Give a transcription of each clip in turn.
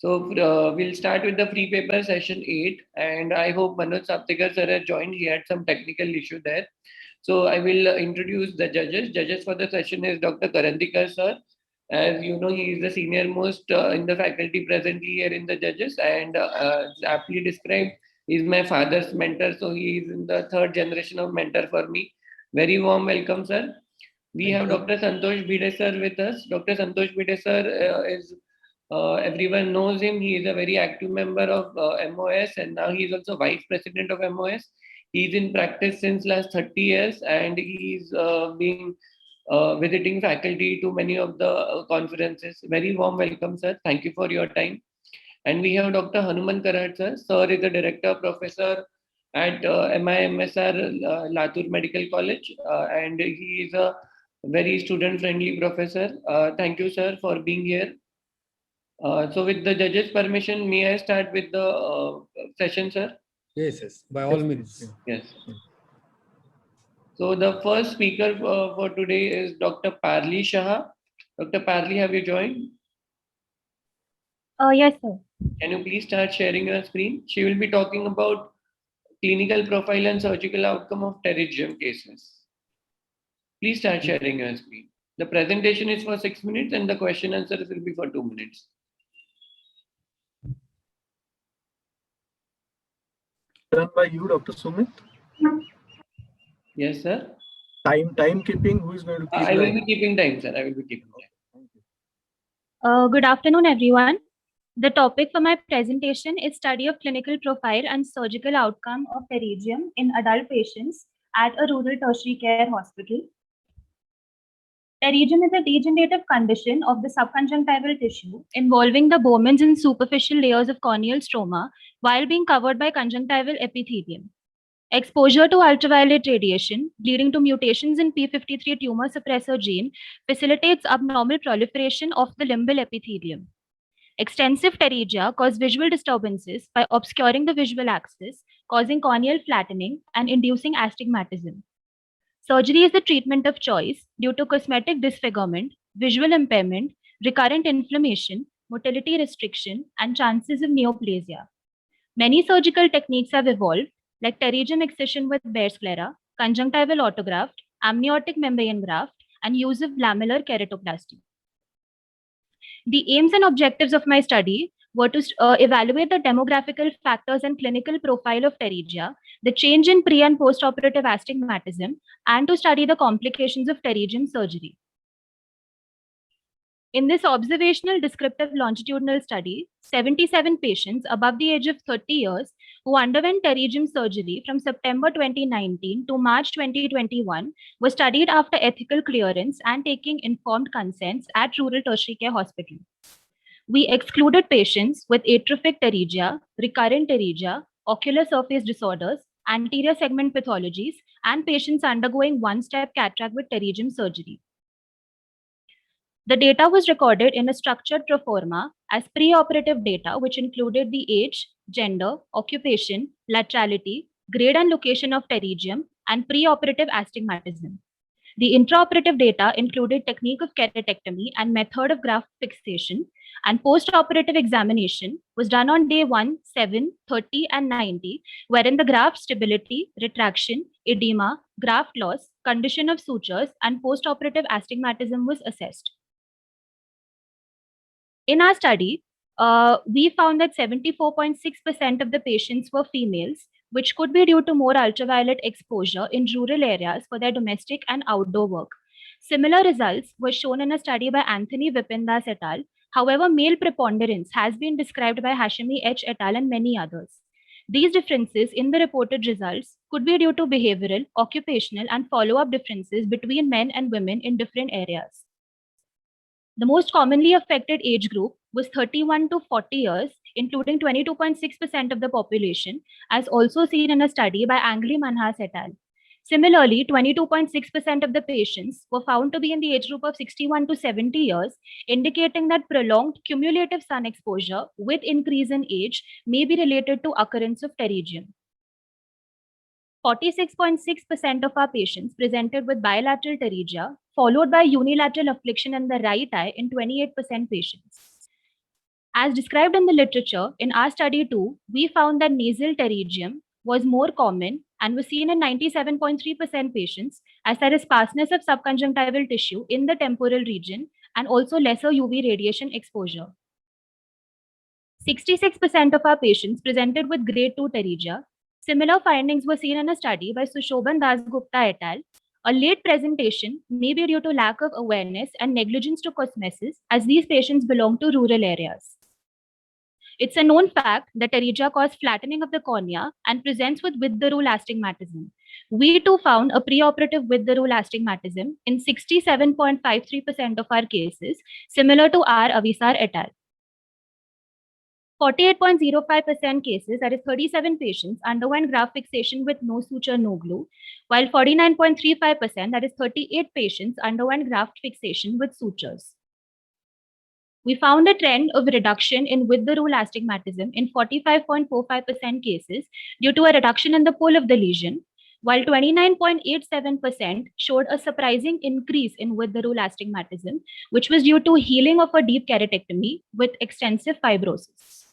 We'll start with the free paper session 8, and I hope Manoj Saptikar sir has joined. He had some technical issue there. So I will introduce the judges. Judges for the session is Dr. Karandikar sir. As you know, he is the senior most in the faculty presently here in the judges, and aptly described, he is my father's mentor. So he is in the third generation of mentor for me. Very warm welcome, sir. We have Dr. Santosh Bhide sir with us. Dr. Santosh Bhide sir is everyone knows him. He is a very active member of MOS, and now he is also vice president of MOS. He's in practice since last 30 years, and he's been visiting faculty to many of the conferences. Very warm welcome, sir. Thank you for your time. And we have Dr. Hanuman Karat, sir. Sir is a director professor at MIMSR Latur Medical College, and he is a very student-friendly professor. Thank you, sir, for being here. So with the judges' permission, may I start with the session, sir? Yes, by all means. Yes. So the first speaker for today is Dr. Parli Shah. Dr. Parli, have you joined? Yes, sir. Can you please start sharing your screen? She will be talking about clinical profile and surgical outcome of pterygium cases. Please start sharing your screen. The presentation is for 6 minutes and the question answers will be for 2 minutes. Done by you, Dr. Sumit. Yes, sir. Timekeeping. Who is going to keep I will be keeping time, sir. I will be keeping time. Thank you. Good afternoon, everyone. The topic for my presentation is study of clinical profile and surgical outcome of pterygium in adult patients at a rural tertiary care hospital. Pterygium is a degenerative condition of the subconjunctival tissue involving the Bowman's and superficial layers of corneal stroma while being covered by conjunctival epithelium. Exposure to ultraviolet radiation, leading to mutations in p53 tumor suppressor gene, facilitates abnormal proliferation of the limbal epithelium. Extensive pterygia cause visual disturbances by obscuring the visual axis, causing corneal flattening and inducing astigmatism. Surgery is the treatment of choice due to cosmetic disfigurement, visual impairment, recurrent inflammation, motility restriction, and chances of neoplasia. Many surgical techniques have evolved, like pterygium excision with Bayer sclera, conjunctival autograft, amniotic membrane graft, and use of lamellar keratoplasty. The aims and objectives of my study were to evaluate the demographical factors and clinical profile of pterygia, the change in pre- and post-operative astigmatism, and to study the complications of pterygium surgery. In this observational descriptive longitudinal study, 77 patients above the age of 30 years who underwent pterygium surgery from September 2019 to March 2021 were studied after ethical clearance and taking informed consents at rural tertiary care hospital. We excluded patients with atrophic pterygia, recurrent pterygia, ocular surface disorders, anterior segment pathologies, and patients undergoing one-step cataract with pterygium surgery. The data was recorded in a structured proforma as preoperative data, which included the age, gender, occupation, laterality, grade and location of pterygium, and preoperative astigmatism. The intraoperative data included technique of keratectomy and method of graft fixation, and post-operative examination was done on day 1, 7, 30, and 90, wherein the graft stability, retraction, edema, graft loss, condition of sutures, and post-operative astigmatism was assessed. In our study, we found that 74.6% of the patients were females, which could be due to more ultraviolet exposure in rural areas for their domestic and outdoor work. Similar results were shown in a study by Anthony Vipindas et al. However, male preponderance has been described by Hashemi H. et al. And many others. These differences in the reported results could be due to behavioral, occupational, and follow-up differences between men and women in different areas. The most commonly affected age group was 31 to 40 years, including 22.6% of the population, as also seen in a study by Angli Manhas et al. Similarly, 22.6% of the patients were found to be in the age group of 61 to 70 years, indicating that prolonged cumulative sun exposure with increase in age may be related to occurrence of pterygium. 46.6% of our patients presented with bilateral pterygia, followed by unilateral affliction in the right eye in 28% patients. As described in the literature, in our study too, we found that nasal pterygium was more common and was seen in 97.3% patients, as there is sparseness of subconjunctival tissue in the temporal region and also lesser UV radiation exposure. 66% of our patients presented with grade 2 pterygia. Similar findings were seen in a study by Sushoban Dasgupta et al. A late presentation may be due to lack of awareness and negligence to cosmesis, as these patients belong to rural areas. It's a known fact that pterygia cause flattening of the cornea and presents with the rule astigmatism. We too found a preoperative with the rule astigmatism in 67.53% of our cases, similar to R. Avisar et al. 48.05% cases, that is 37 patients, underwent graft fixation with no suture, no glue, while 49.35%, that is 38 patients, underwent graft fixation with sutures. We found a trend of reduction in with the rule astigmatism in 45.45% cases due to a reduction in the pole of the lesion, while 29.87% showed a surprising increase in with the rule astigmatism, which was due to healing of a deep keratectomy with extensive fibrosis.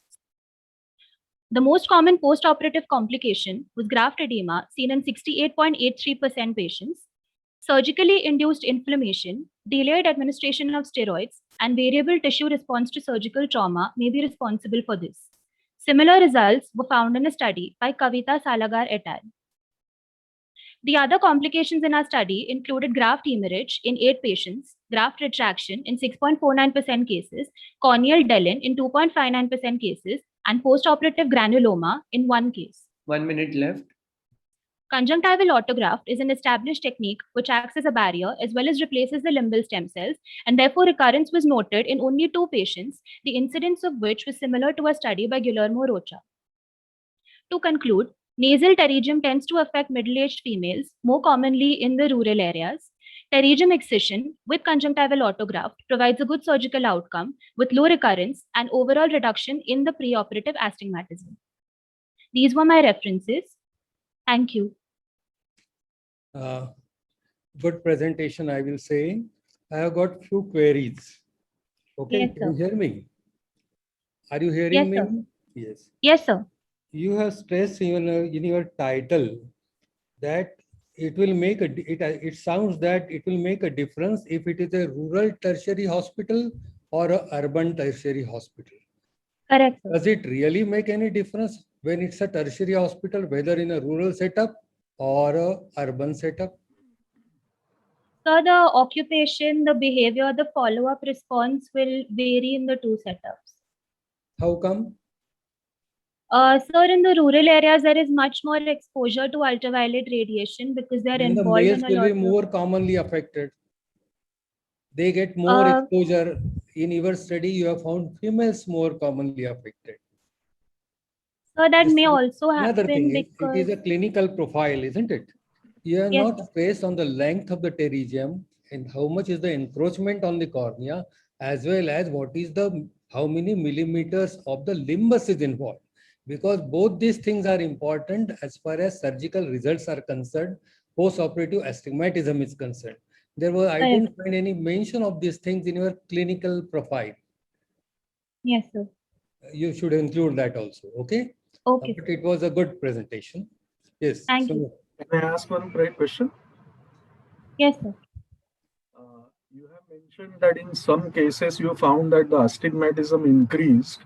The most common post-operative complication was graft edema, seen in 68.83% patients. Surgically induced inflammation, delayed administration of steroids, and variable tissue response to surgical trauma may be responsible for this. Similar results were found in a study by Kavita Salagar et al. The other complications in our study included graft hemorrhage in 8 patients, graft retraction in 6.49% cases, corneal Dellin in 2.59% cases, and postoperative granuloma in 1 case. 1 minute left. Conjunctival autograft is an established technique which acts as a barrier as well as replaces the limbal stem cells, and therefore recurrence was noted in only 2 patients, the incidence of which was similar to a study by Guillermo Rocha. To conclude, nasal pterygium tends to affect middle-aged females, more commonly in the rural areas. Pterygium excision with conjunctival autograft provides a good surgical outcome with low recurrence and overall reduction in the preoperative astigmatism. These were my references. Thank you. Good presentation, I will say. I have got few queries. Okay, Yes, can you sir. hear me? Are you hearing Yes, me? sir. Yes. Yes, sir. You have stressed in your title that it will make it sounds that it will make a difference if it is a rural tertiary hospital or a urban tertiary hospital. Correct, sir. Does it really make any difference when it's a tertiary hospital, whether in a rural setup or a urban setup? So the occupation, the behavior, the follow-up response will vary in the 2 setups. How come? Sir, in the rural areas, there is much more exposure to ultraviolet radiation because they're Then the involved males in a will lot be of... more commonly affected. They get more exposure. In your study, you have found females more commonly affected. So that This may is also another happen thing, it because... is a clinical profile, isn't it? You are Yes, not sir. based on the length of the pterygium and how much is the encroachment on the cornea, as well as what is the how many millimeters of the limbus is involved. Because both these things are important as far as surgical results are concerned, post-operative astigmatism is concerned. I didn't find any mention of these things in your clinical profile. Yes, sir. You should include that also, okay? Okay. But it was a good presentation. Yes. Thank you. Can I ask one bright question? Yes, sir. You have mentioned that in some cases you found that the astigmatism increased.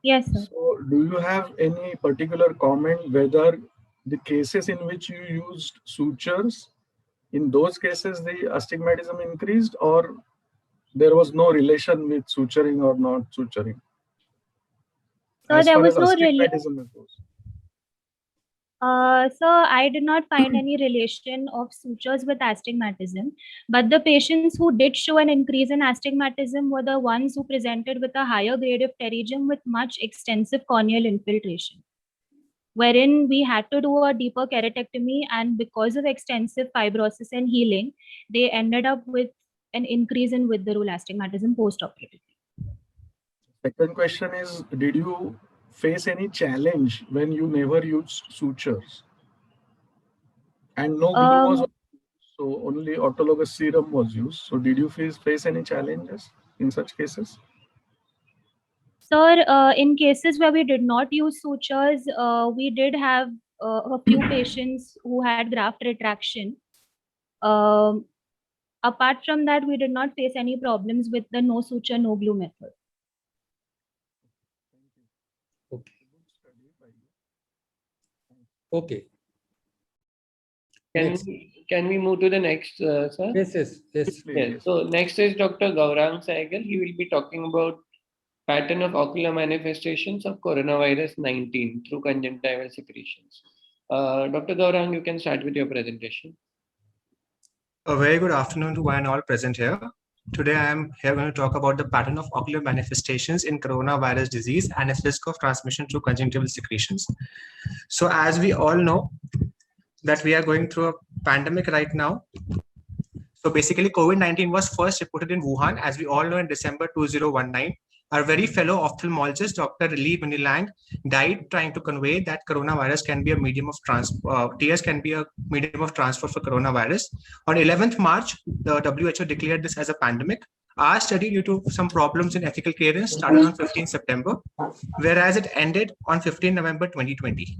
Yes, sir. So do you have any particular comment whether the cases in which you used sutures, in those cases the astigmatism increased, or there was no relation with suturing or not suturing? So As there far was as no astigmatism goes. So I did not find any relation of sutures with astigmatism, but the patients who did show an increase in astigmatism were the ones who presented with a higher grade of pterygium with much extensive corneal infiltration, wherein we had to do a deeper keratectomy, and because of extensive fibrosis and healing, they ended up with an increase in with the rule astigmatism post-operatively. Second question is, did you face any challenge when you never used sutures? And no glue was used, so only autologous serum was used. So did you face any challenges in such cases? Sir, in cases where we did not use sutures, we did have a few patients who had graft retraction. Um, Apart from that, we did not face any problems with the no suture, no glue method. Okay. Can Next. can we move to the next, sir? Yes, yes, yes. Yes. So next is Dr. Gaurang Saigal. He will be talking about pattern of ocular manifestations of coronavirus 19 through conjunctival secretions. Dr. Gaurang, you can start with your presentation. A very good afternoon to one and all present here. Today, I am here going to talk about the pattern of ocular manifestations in coronavirus disease and its risk of transmission through conjunctival secretions. So as we all know that we are going through a pandemic right now. So basically COVID-19 was first reported in Wuhan, as we all know, in December 2019. Our very fellow ophthalmologist, Dr. Li Wenliang, died trying to convey that coronavirus can be a medium of tears can be a medium of transfer for coronavirus. On 11th March, the WHO declared this as a pandemic. Our study, due to some problems in ethical clearance, started on 15 September, whereas it ended on 15 November 2020.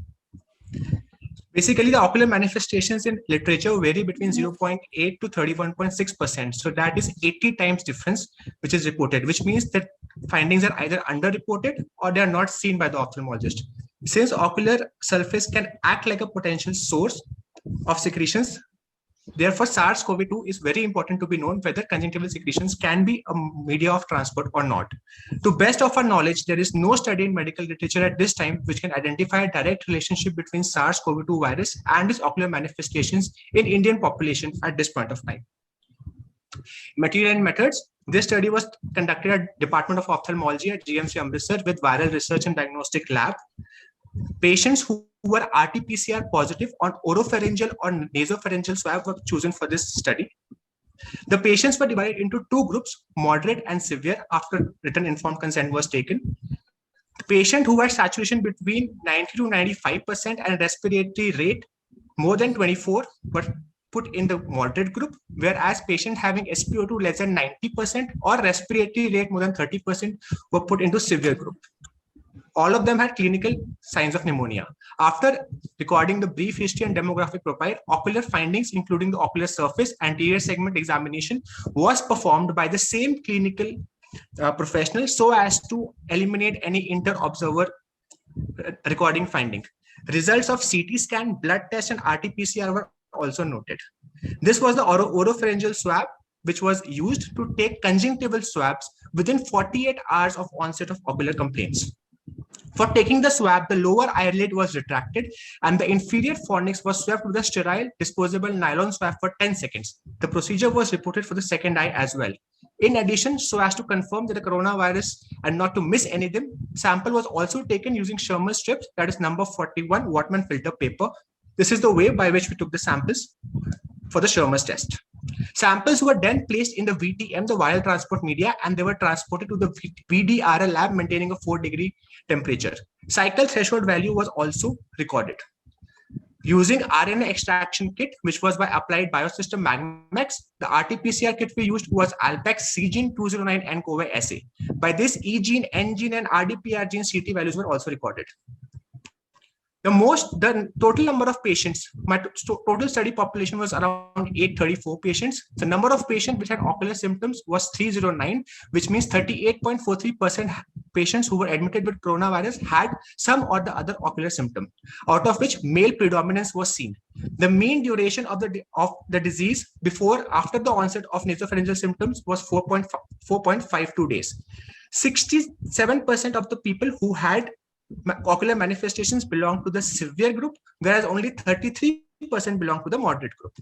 Basically, the ocular manifestations in literature vary between 0.8 to 31.6%. So that is 80 times difference, which is reported, which means that findings are either underreported or they are not seen by the ophthalmologist. Since ocular surface can act like a potential source of secretions, therefore SARS-CoV-2 is very important to be known whether conjunctival secretions can be a media of transport or not. To best of our knowledge, there is no study in medical literature at this time which can identify a direct relationship between SARS-CoV-2 virus and its ocular manifestations in Indian population at this point of time. Material and methods. This study was conducted at Department of Ophthalmology at GMC Amritsar with Viral Research and Diagnostic Lab. Patients who were RT-PCR positive on oropharyngeal or nasopharyngeal swab were chosen for this study. The patients were divided into two groups, moderate and severe, after written informed consent was taken. The patient who had saturation between 90 to 95% and respiratory rate more than 24 were put in the moderate group, whereas patients having SpO2 less than 90% or respiratory rate more than 30% were put into severe group. All of them had clinical signs of pneumonia. After recording the brief history and demographic profile, ocular findings, including the ocular surface anterior segment examination, was performed by the same clinical professional so as to eliminate any inter-observer recording finding. Results of CT scan, blood test, and RT-PCR were also noted. This was the oropharyngeal swab, which was used to take conjunctival swabs within 48 hours of onset of ocular complaints. For taking the swab, the lower eyelid was retracted and the inferior fornix was swept with a sterile disposable nylon swab for 10 seconds. The procedure was reported for the second eye as well. In addition, so as to confirm that the coronavirus and not to miss anything, sample was also taken using Sherman strips, that is number 41 Whatman filter paper. This is the way by which we took the samples for the Sherman's test. Samples were then placed in the VTM, the viral transport media, and they were transported to the VDRL lab maintaining a 4-degree temperature. Cycle threshold value was also recorded. Using RNA extraction kit, which was by Applied Biosystem Magnex, the RT-PCR kit we used was Alpex CGene 209 nCoV assay. By this, E gene, N gene, and RDPR gene CT values were also recorded. The total number of patients, my total study population was around 834 patients. The number of patients which had ocular symptoms was 309, which means 38.43% patients who were admitted with coronavirus had some or the other ocular symptom, out of which male predominance was seen. The mean duration of the disease after the onset of nasopharyngeal symptoms was 4.52 days. 67% of the people who had ocular manifestations belong to the severe group, whereas only 33% belong to the moderate group.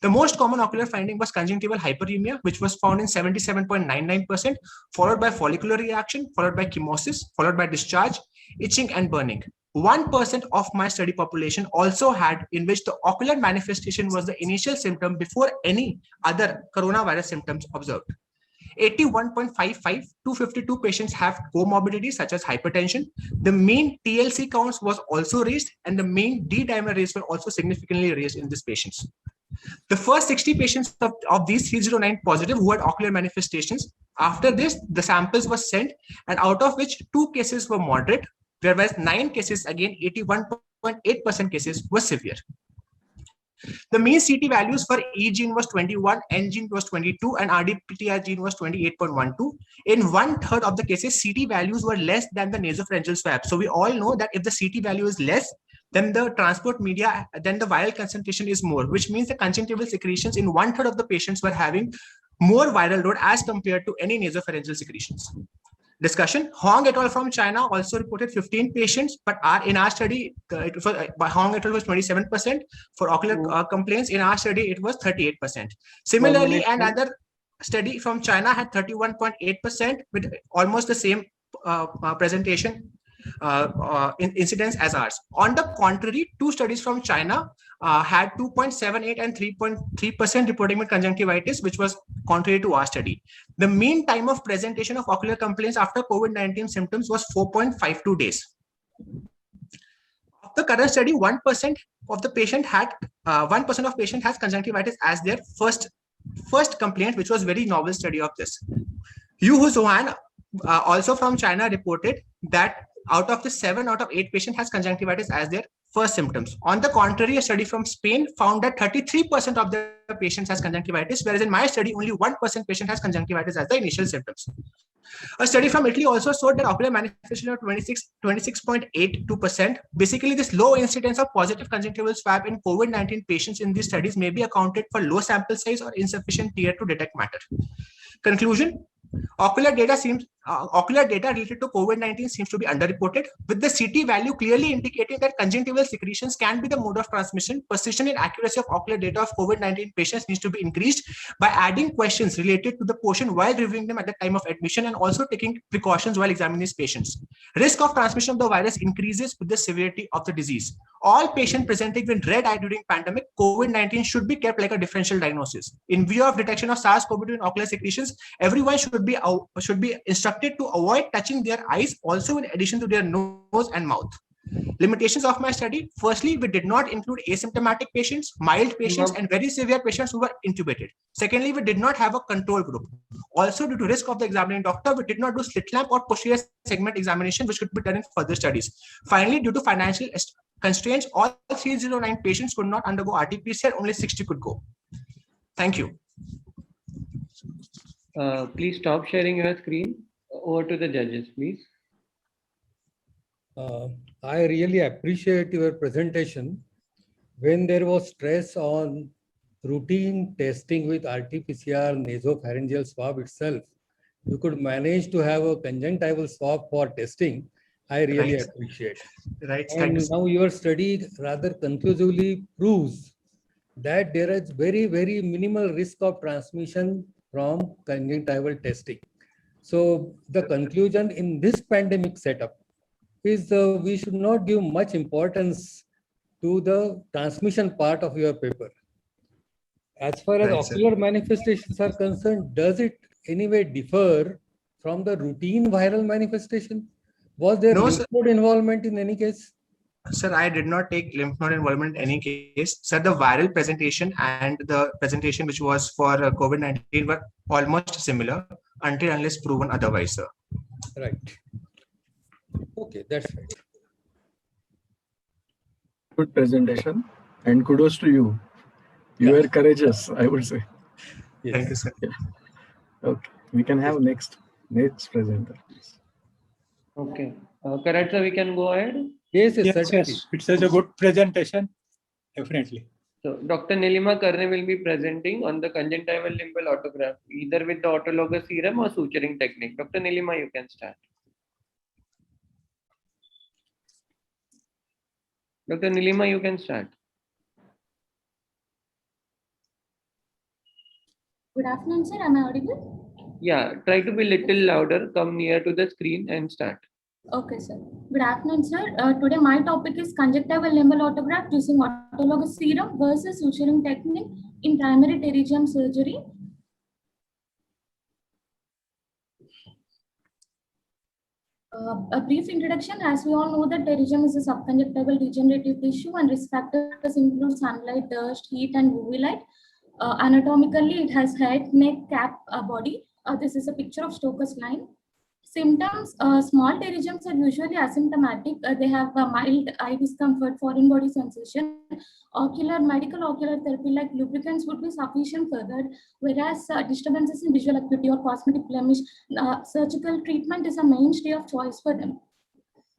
The most common ocular finding was conjunctival hyperemia, which was found in 77.99%, followed by follicular reaction, followed by chemosis, followed by discharge, itching, and burning. 1% of my study population also had in which the ocular manifestation was the initial symptom before any other coronavirus symptoms observed. 81.55 to 52 patients have comorbidities such as hypertension. The mean TLC counts was also raised and the mean D-dimer rates were also significantly raised in these patients. The first 60 patients of these 309 positive who had ocular manifestations, after this, the samples were sent, and out of which 2 cases were moderate, whereas 9 cases, again 81.8% cases, were severe. The mean CT values for E gene was 21, N gene was 22, and RDPTR gene was 28.12. In 1/3 of the cases, CT values were less than the nasopharyngeal swab. So we all know that if the CT value is less, then the transport media, then the viral concentration is more, which means the conjunctival secretions in 1/3 of the patients were having more viral load as compared to any nasopharyngeal secretions. Discussion. Hong et al. From China also reported 15 patients, but in our study, by Hong et al. Was 27%. For ocular complaints, in our study, it was 38%. Similarly, another study from China had 31.8% with almost the same presentation incidence as ours. On the contrary, 2 studies from China had 2.78 and 3.3% reporting with conjunctivitis, which was contrary to our study. The mean time of presentation of ocular complaints after COVID-19 symptoms was 4.52 days. Of the current study, 1% of the patient had 1% of patient has conjunctivitis as their first complaint, which was very novel study of this. Yu Zhuan, also from China, reported that out of the 7 out of 8 patients has conjunctivitis as their first symptoms. On the contrary, a study from Spain found that 33% of the patients has conjunctivitis, whereas in my study, only 1% patient has conjunctivitis as the initial symptoms. A study from Italy also showed that ocular manifestation of 26.82%. Basically, this low incidence of positive conjunctival swab in COVID-19 patients in these studies may be accounted for low sample size or insufficient TR to detect matter. Conclusion. Ocular data related to COVID-19 seems to be underreported, with the CT value clearly indicating that conjunctival secretions can be the mode of transmission. Precision and accuracy of ocular data of COVID-19 patients needs to be increased by adding questions related to the portion while reviewing them at the time of admission, and also taking precautions while examining these patients. Risk of transmission of the virus increases with the severity of the disease. All patients presenting with red eye during pandemic COVID-19 should be kept like a differential diagnosis. In view of detection of SARS-CoV-2 in ocular secretions, everyone should be instructed to avoid touching their eyes, also in addition to their nose and mouth. Limitations of my study. Firstly, we did not include asymptomatic patients, mild patients, and very severe patients who were intubated. Secondly, we did not have a control group. Also, due to risk of the examining doctor, we did not do slit lamp or posterior segment examination, which could be done in further studies. Finally, due to financial constraints, all 309 patients could not undergo RT-PCR, only 60 could go. Thank you. Please stop sharing your screen. Over to the judges, please. I really appreciate your presentation. When there was stress on routine testing with RT-PCR nasopharyngeal swab itself, you could manage to have a conjunctival swab for testing. I really appreciate. Right. And now your study rather conclusively proves that there is very, very minimal risk of transmission from conjunctival testing. So the conclusion in this pandemic setup is we should not give much importance to the transmission part of your paper. As far as ocular manifestations are concerned, does it anyway differ from the routine viral manifestation? Was there lymph node involvement in any case? Sir, I did not take lymph node involvement in any case. Sir, the viral presentation and the presentation which was for COVID-19 were almost similar until unless proven otherwise, sir. Right. Okay, that's right. Good presentation, and kudos to you. You were courageous, I would say. Yes. Thank you, sir. Yeah. Okay, we can have next presenter. Okay. Karatsa, we can go ahead. Yes, Yes, it's such a good presentation, definitely. So Dr. Nilima Karne will be presenting on the conjunctival limbal autograph, either with the autologous serum or suturing technique. Dr. Nilima, you can start. Dr. Nilima, you can start. Good afternoon, sir. Am I audible? Yeah, try to be little louder, come near to the screen and start. Okay, sir. Good afternoon, sir. Today my topic is conjunctival limbal autograft using autologous serum versus suturing technique in primary pterygium surgery. A brief introduction. As we all know that pterygium is a subconjunctival degenerative tissue and risk factors include sunlight, dust, heat and UV light. Anatomically, it has head, neck, cap, body. This is a picture of Stoker's line. Symptoms, small pterygiums are usually asymptomatic. They have a mild eye discomfort, foreign body sensation. Medical ocular therapy like lubricants would be sufficient for that, whereas disturbances in visual acuity or cosmetic blemish, surgical treatment is a mainstay of choice for them.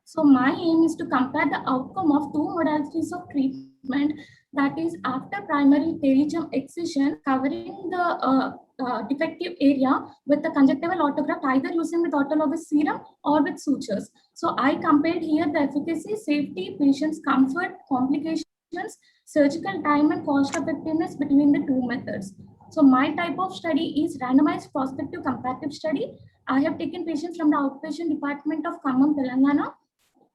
So my aim is to compare the outcome of two modalities of treatment, that is after primary pterygium excision covering the defective area with the conjunctival autograft, either using with autologous serum or with sutures. So I compared here the efficacy, safety, patient's comfort, complications, surgical time and cost effectiveness between the two methods. So my type of study is randomized prospective comparative study. I have taken patients from the outpatient department of Khammam, Telangana.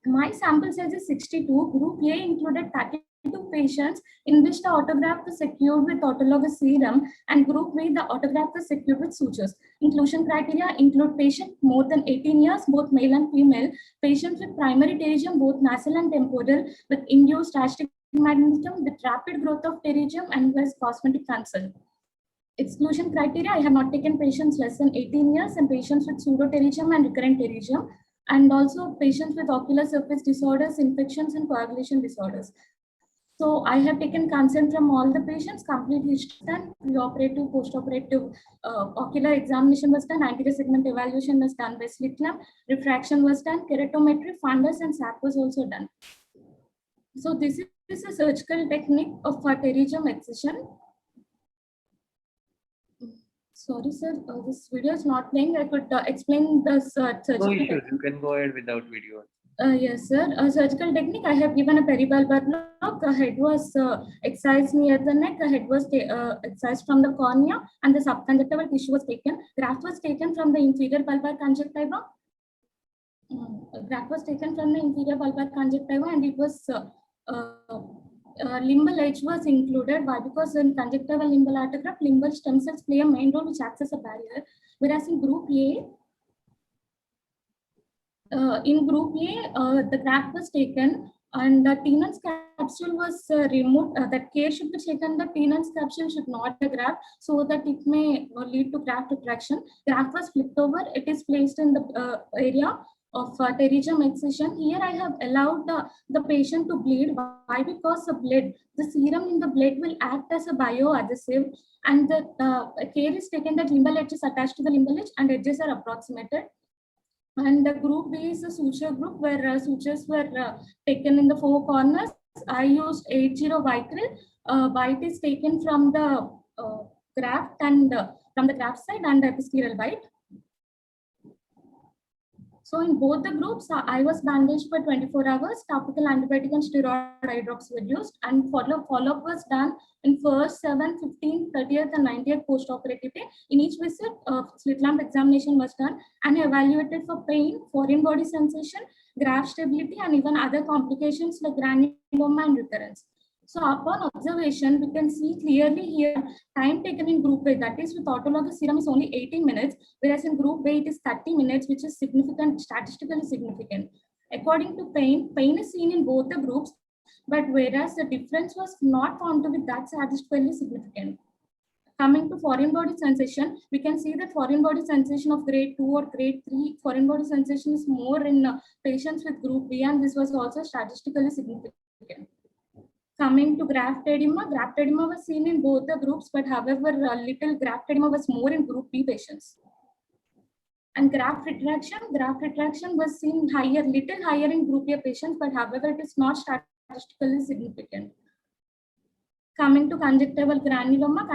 My sample size is 62. Group A included 32 patients in which the autograft was secured with autologous serum, and Group B, the autograft was secured with sutures. Inclusion criteria include patient more than 18 years, both male and female, patients with primary pterygium, both nasal and temporal, with induced astigmatism, with rapid growth of pterygium and with cosmetic concern. Exclusion criteria, I have not taken patients less than 18 years and patients with pseudopterygium and recurrent pterygium, and also patients with ocular surface disorders, infections and coagulation disorders. So I have taken consent from all the patients, complete history done, preoperative, postoperative ocular examination was done, anterior segment evaluation was done by slit lamp, refraction was done, keratometry, fundus and SAP was also done. So this is a surgical technique of pterygium excision. Sorry, sir, this video is not playing. I could explain the surgical. No issues. You can go ahead without video. Yes, sir. Surgical technique. I have given a peribulbar block. The head was excised near the neck. The head was excised from the cornea, and the subconjunctival tissue was taken. Graft was taken from the inferior bulbar conjunctiva. Graft was taken from the inferior bulbar conjunctiva, and it was limbal edge was included. Why? Because in conjunctival limbal autograft, limbal stem cells play a main role which acts as a barrier. Whereas in Group A, the graft was taken and the Tenon's capsule was removed. That care should be taken. The Tenon's capsule should not be graft so that it may lead to graft retraction. Graft was flipped over. It is placed in the area of pterygium excision. Here I have allowed the patient to bleed. Why? Because the serum in the blood will act as a bioadhesive, and the care is taken that limbal edge is attached to the limbal edge and edges are approximated. And the Group B is a suture group where sutures were taken in the four corners. I used 80 Vicryl. Bite is taken from the graft and from the graft side and the episcleral bite. So in both the groups, I was bandaged for 24 hours. Topical antibiotic and steroid eye drops were used, and follow-up was done in 1st, 7th, 15th, 30th, and 90th post-operative day. In each visit, slit lamp examination was done and evaluated for pain, foreign body sensation, graft stability, and even other complications like granuloma and recurrence. So upon observation, we can see clearly here time taken in Group A, that is with autologous serum, is only 18 minutes, whereas in Group B it is 30 minutes, which is significant, statistically significant. According to pain is seen in both the groups, but whereas the difference was not found to be that statistically significant. Coming to foreign body sensation, we can see that foreign body sensation of grade 2 or grade 3, foreign body sensation is more in patients with Group B, and this was also statistically significant. Coming to graft edema was seen in both the groups, but however, little graft edema was more in Group B patients. And graft retraction was seen little higher in Group A patients, but however, it is not statistically significant. Coming to conjunctival granuloma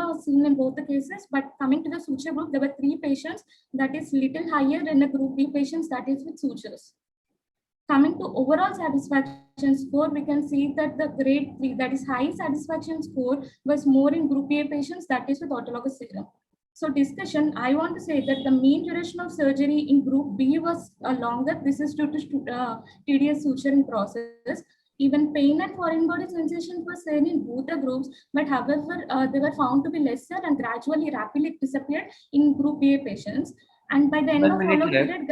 was seen in both the cases, but coming to the suture group, there were 3 patients, that is little higher in the Group B patients, that is with sutures. Coming to overall satisfaction score, we can see that the grade 3, that is high satisfaction score, was more in Group A patients, that is with autologous serum. So discussion, I want to say that the mean duration of surgery in Group B was longer. This is due to tedious suturing process. Even pain and foreign body sensations were seen in both the groups, but however, they were found to be lesser and rapidly disappeared in Group A patients. And by the end of follow-up period,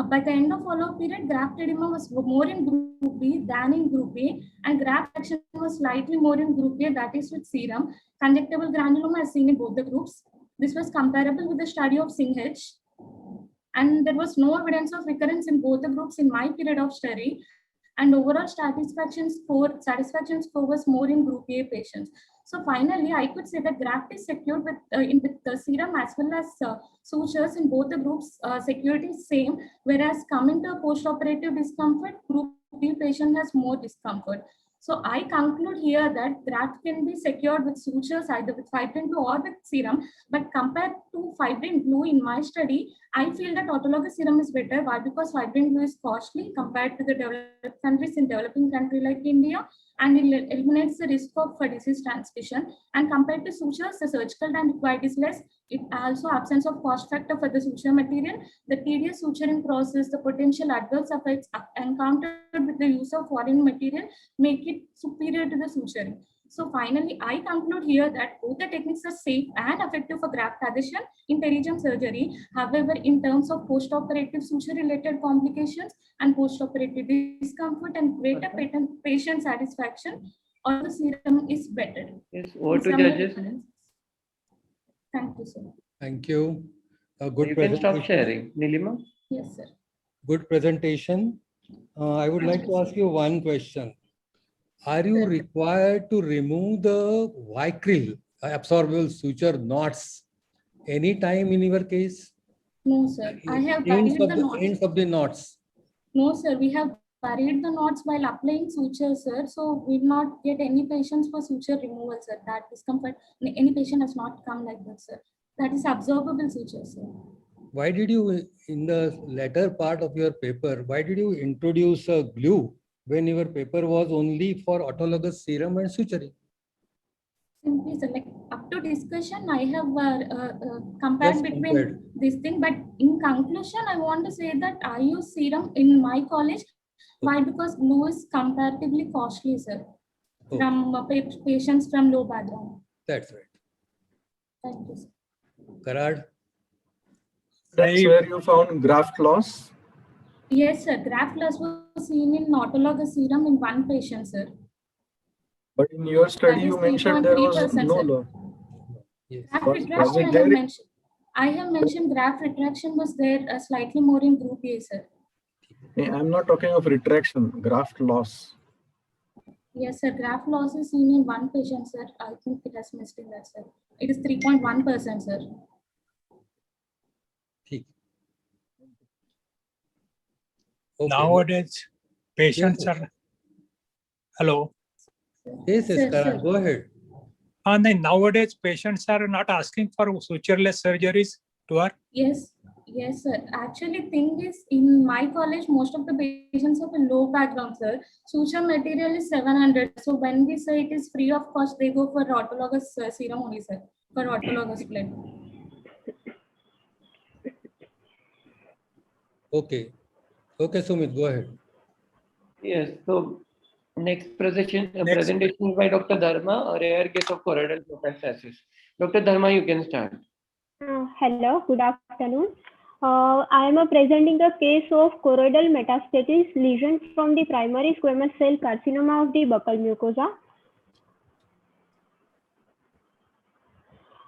By the end of follow-up period, graft edema was more in group B than in group A, and graft action was slightly more in group A, that is with serum. Conjunctival granuloma as seen in both the groups. This was comparable with the study of Singh H. And there was no evidence of recurrence in both the groups in my period of study. And overall satisfaction score was more in group A patients. So finally, I could say that graft is secured with the serum as well as sutures in both the groups. Security is same, whereas coming to post-operative discomfort, group B patient has more discomfort. So I conclude here that graft can be secured with sutures either with fibrin blue or with serum. But compared to fibrin blue in my study, I feel that autologous serum is better. Why? Because fibrin blue is costly compared to the developed countries in developing country like India, and it eliminates the risk of disease transmission. And compared to sutures, the surgical time required is less. It also absence of cost factor for the suture material, the tedious suturing process, the potential adverse effects encountered with the use of foreign material make it superior to the suturing. So finally, I conclude here that both the techniques are safe and effective for graft adhesion in pterygium surgery. However, in terms of post-operative suture-related complications and post-operative discomfort and greater patient satisfaction, all the serum is better. Yes, over to Some judges. references. Thank you, sir. Thank you. A good You can stop presentation. sharing. Nilima? Yes, sir. Good presentation. I would like to ask you one question. Are you required to remove the vicryl absorbable suture knots anytime in your case? No, sir. I have Ends buried of the the knots. ends of the knots. No, sir. We have buried the knots while applying suture, sir. So we did not get any patients for suture removal, sir. That discomfort, any patient has not come like that, sir. That is absorbable suture, sir. Why did you, in the latter part of your paper, why did you introduce a glue when your paper was only for autologous serum and suturing? Simply, sir, like up to discussion, I have compared Just between compared. this thing. But in conclusion, I want to say that I use serum in my college. Why? Because glue is comparatively costly, sir, Okay. from patients from low background. That's right. Thank you, sir. Karad? That's where you found graft loss. Yes, sir. Graft loss was seen in autologous serum in one patient, sir. But in your study, That is you mentioned there was 3.3%, no sir. loss. Yes. Graft Was retraction, it there? I have mentioned graft retraction was there slightly more in group A, sir. I'm not talking of retraction, graft loss. Yes, sir. Graft loss is seen in one patient, sir. I think it has missed in that, sir. It is 3.1%, sir. Okay. Nowadays, patients Yes, are. Hello. Yes, Sir, Karad, sir. go ahead. And then nowadays, patients are not asking for sutureless surgeries to her. Yes, yes, sir. Actually, thing is, in my college, most of the patients have a low background, sir. Suture material is 700. So when we say it is free of cost, they go for autologous serum only, sir. For autologous blood. Okay. Okay, Sumit, go ahead. Yes. So next presentation Next. is by Dr. Dharma, a rare case of choroidal metastasis. Dr. Dharma, you can start. Hello, good afternoon. I am presenting a case of choroidal metastasis lesion from the primary squamous cell carcinoma of the buccal mucosa.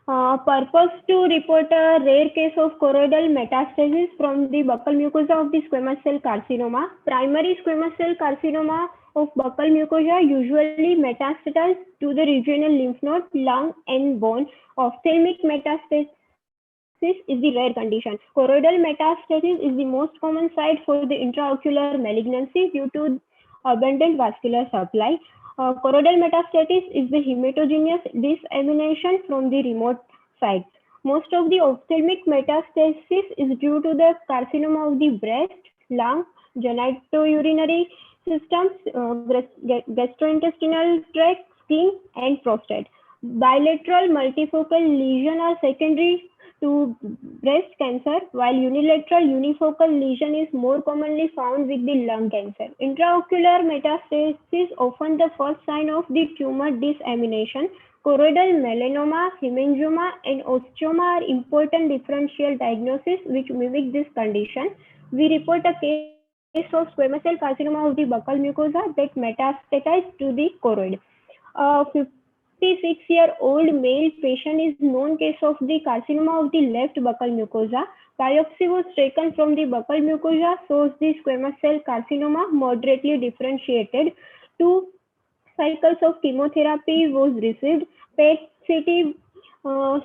Purpose to report a rare case of choroidal metastasis from the buccal mucosa of the squamous cell carcinoma. Primary squamous cell carcinoma of buccal mucosa usually metastasize to the regional lymph node, lung, and bone. Ophthalmic metastasis is the rare condition. Choroidal metastasis is the most common site for the intraocular malignancy due to abundant vascular supply. Choroidal metastasis is the hematogenous dissemination from the remote sites. Most of the ophthalmic metastasis is due to the carcinoma of the breast, lung, genitourinary systems, gastrointestinal tract, skin, and prostate. Bilateral multifocal lesions are secondary to breast cancer, while unilateral unifocal lesion is more commonly found with the lung cancer. Intraocular metastasis is often the first sign of the tumor dissemination. Choroidal melanoma, hemangioma, and osteoma are important differential diagnoses which mimic this condition. We report a case of squamous cell carcinoma of the buccal mucosa that metastasized to the choroid. A 56-year-old male patient is known case of the carcinoma of the left buccal mucosa. Biopsy was taken from the buccal mucosa, shows the squamous cell carcinoma moderately differentiated. 2 cycles of chemotherapy was received. PET CT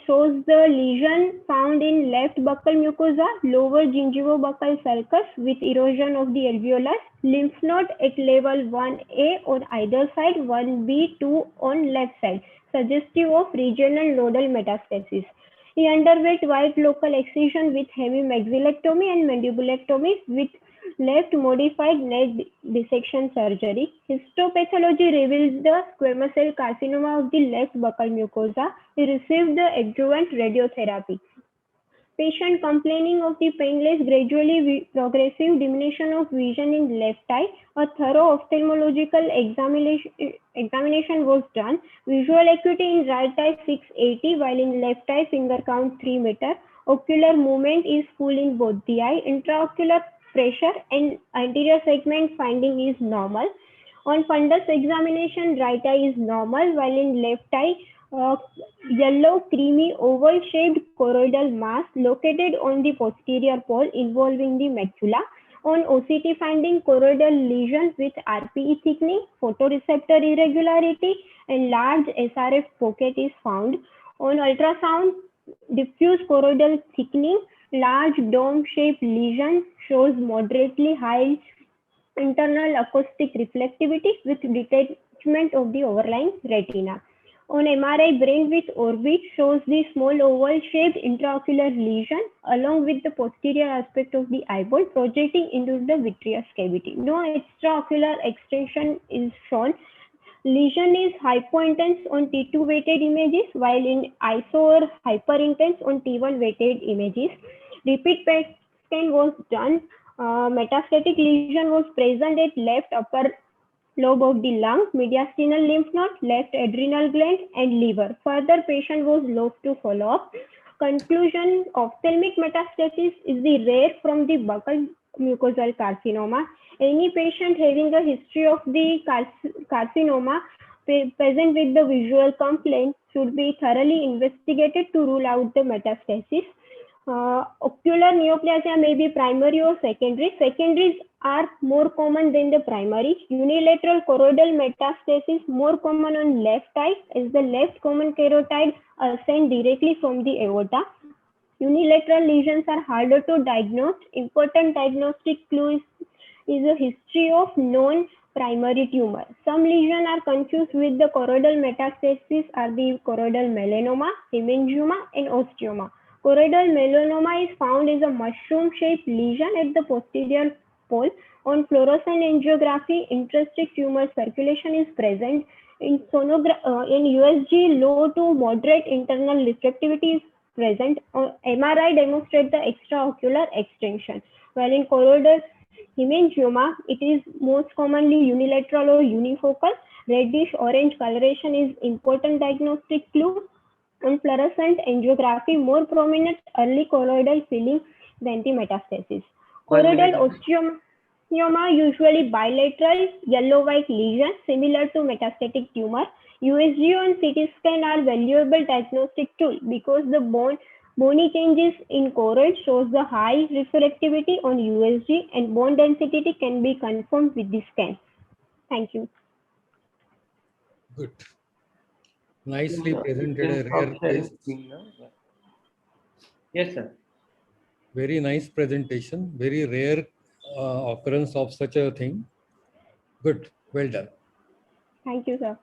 shows the lesion found in left buccal mucosa, lower gingivobuccal sulcus with erosion of the alveolus, lymph node at level 1A on either side, 1B, 2 on left side, suggestive of regional nodal metastasis. He underwent wide local excision with hemimaxillectomy and mandibulectomy with left modified net dissection surgery. Histopathology reveals the squamous cell carcinoma of the left buccal mucosa. He received the adjuvant radiotherapy. Patient complaining of the painless, gradually progressive diminution of vision in left eye. A thorough ophthalmological examination was done. Visual acuity in right eye 680, while in left eye finger count 3 meter. Ocular movement is full in both the eye. Intraocular pressure and anterior segment finding is normal. On fundus examination, right eye is normal, while in left eye, yellow creamy oval shaped choroidal mass located on the posterior pole involving the macula. On OCT finding, choroidal lesions with RPE thickening, photoreceptor irregularity, and large SRF pocket is found. On ultrasound, diffuse choroidal thickening, large dome-shaped lesion shows moderately high internal acoustic reflectivity with detachment of the overlying retina. On MRI, brain with orbit shows the small oval-shaped intraocular lesion along with the posterior aspect of the eyeball projecting into the vitreous cavity. No extraocular extension is shown. Lesion is hypointense on T2 weighted images, while in iso or hyperintense on T1 weighted images. Repeat PET scan was done. Metastatic lesion was present at left upper lobe of the lung, mediastinal lymph node, left adrenal gland, and liver. Further, patient was lost to follow up. Conclusion: ophthalmic metastasis is the rare from the buccal mucosal carcinoma. Any patient having a history of the carcinoma present with the visual complaint should be thoroughly investigated to rule out the metastasis. Ocular neoplasia may be primary or secondary. Secondaries are more common than the primary. Unilateral choroidal metastasis more common on left eye as the left common carotid ascend directly from the aorta. Unilateral lesions are harder to diagnose. Important diagnostic clue is a history of known primary tumor. Some lesions are confused with the choroidal metastasis are the choroidal melanoma, hemangioma, and osteoma. Choroidal melanoma is found as a mushroom-shaped lesion at the posterior pole. On fluorescent angiography, intrastic tumor circulation is present. In USG, low to moderate internal reflectivity is present. MRI demonstrates the extraocular extension. While in choroidal hemangioma, it is most commonly unilateral or unifocal. Reddish-orange coloration is important diagnostic clue. On fluorescent angiography, more prominent early choroidal filling than the metastasis. Choroidal osteoma usually bilateral yellow-white lesion similar to metastatic tumor. USG and CT scan are valuable diagnostic tool because the bony changes in choroid shows the high reflectivity on USG and bone density can be confirmed with the scan. Thank you. Good. Nicely presented a rare case. Yes, sir. Very nice presentation. Very rare occurrence of such a thing. Good. Well done. Thank you, sir.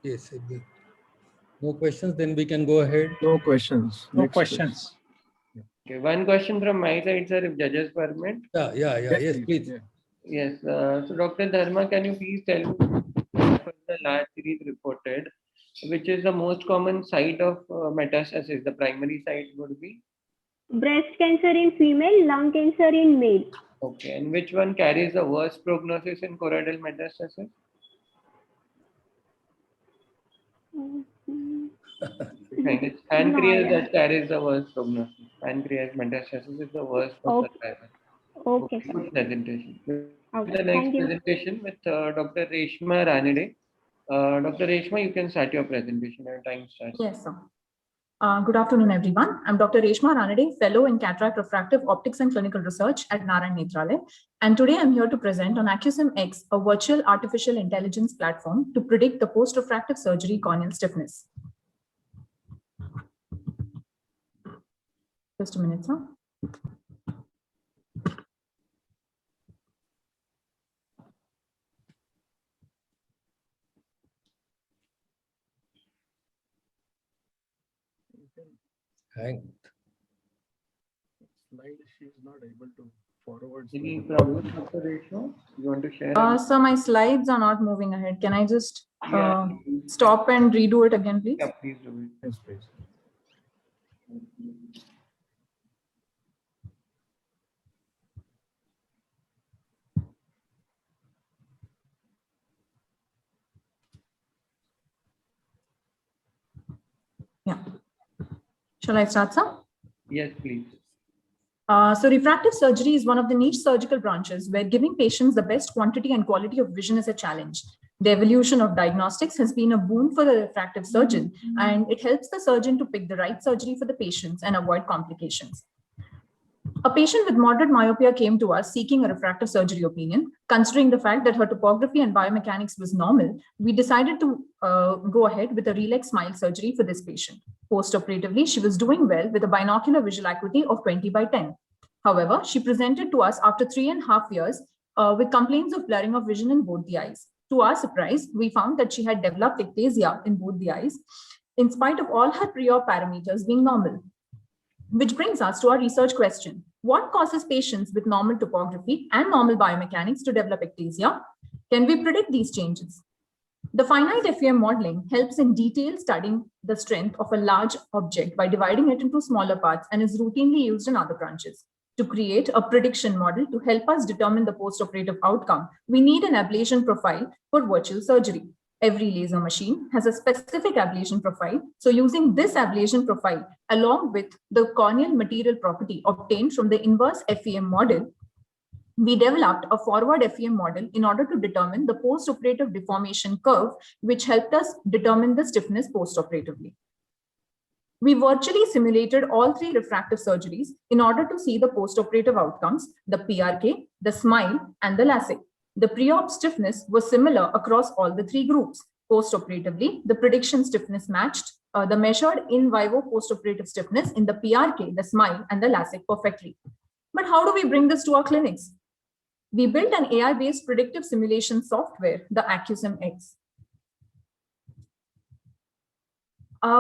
Yes. No questions. Then we can go ahead. No questions. No Next questions. Okay, one question from my side, sir, if judges permit. Yeah. Yes, please. Yeah. Yes. So, Dr. Dharma, can you please tell me for the large series reported, which is the most common site of metastasis? The primary site would be? Breast cancer in female, lung cancer in male. Okay. And which one carries the worst prognosis in choroidal metastasis? fine. It's pancreas that carries the worst prognosis. Pancreas metastasis is the worst for Okay. survival. Okay, sir. Good presentation. Okay, The next thank you. presentation with Dr. Reshma Ranade. Dr. Reshma, you can start your presentation and time starts. Yes, sir. Good afternoon, everyone. I'm Dr. Reshma Ranade, Fellow in Cataract Refractive Optics and Clinical Research at Narayan Nethralaya. And today I'm here to present on AcuSim X, a virtual artificial intelligence platform to predict the post-refractive surgery corneal stiffness. Just a minute, sir. Hang. Slide, she is not able to forward. Any slide. problem, Dr. Reshma? You want to share? So my slides are not moving ahead. Can I just Yeah. stop and redo it again, please? Yeah, please do it. Yes, please. Yeah. Shall I start, sir? Yes, please. So refractive surgery is one of the niche surgical branches where giving patients the best quantity and quality of vision is a challenge. The evolution of diagnostics has been a boon for the refractive surgeon, and it helps the surgeon to pick the right surgery for the patients and avoid complications. A patient with moderate myopia came to us seeking a refractive surgery opinion. Considering the fact that her topography and biomechanics was normal, we decided to go ahead with a RELEX SMILE surgery for this patient. Post-operatively, she was doing well with a binocular visual acuity of 20/10. However, she presented to us after 3.5 years with complaints of blurring of vision in both the eyes. To our surprise, we found that she had developed ectasia in both the eyes, in spite of all her pre-op parameters being normal. Which brings us to our research question. What causes patients with normal topography and normal biomechanics to develop ectasia? Can we predict these changes? The finite FEM modeling helps in detail studying the strength of a large object by dividing it into smaller parts and is routinely used in other branches. To create a prediction model to help us determine the post-operative outcome, we need an ablation profile for virtual surgery. Every laser machine has a specific ablation profile. So using this ablation profile, along with the corneal material property obtained from the inverse FEM model, we developed a forward FEM model in order to determine the post-operative deformation curve, which helped us determine the stiffness post-operatively. We virtually simulated all 3 refractive surgeries in order to see the post-operative outcomes, the PRK, the SMILE, and the LASIK. The pre-op stiffness was similar across all the 3 groups. Post-operatively, the prediction stiffness matched the measured in vivo post-operative stiffness in the PRK, the SMILE, and the LASIK perfectly. But how do we bring this to our clinics? We built an AI-based predictive simulation software, the AcuSim X.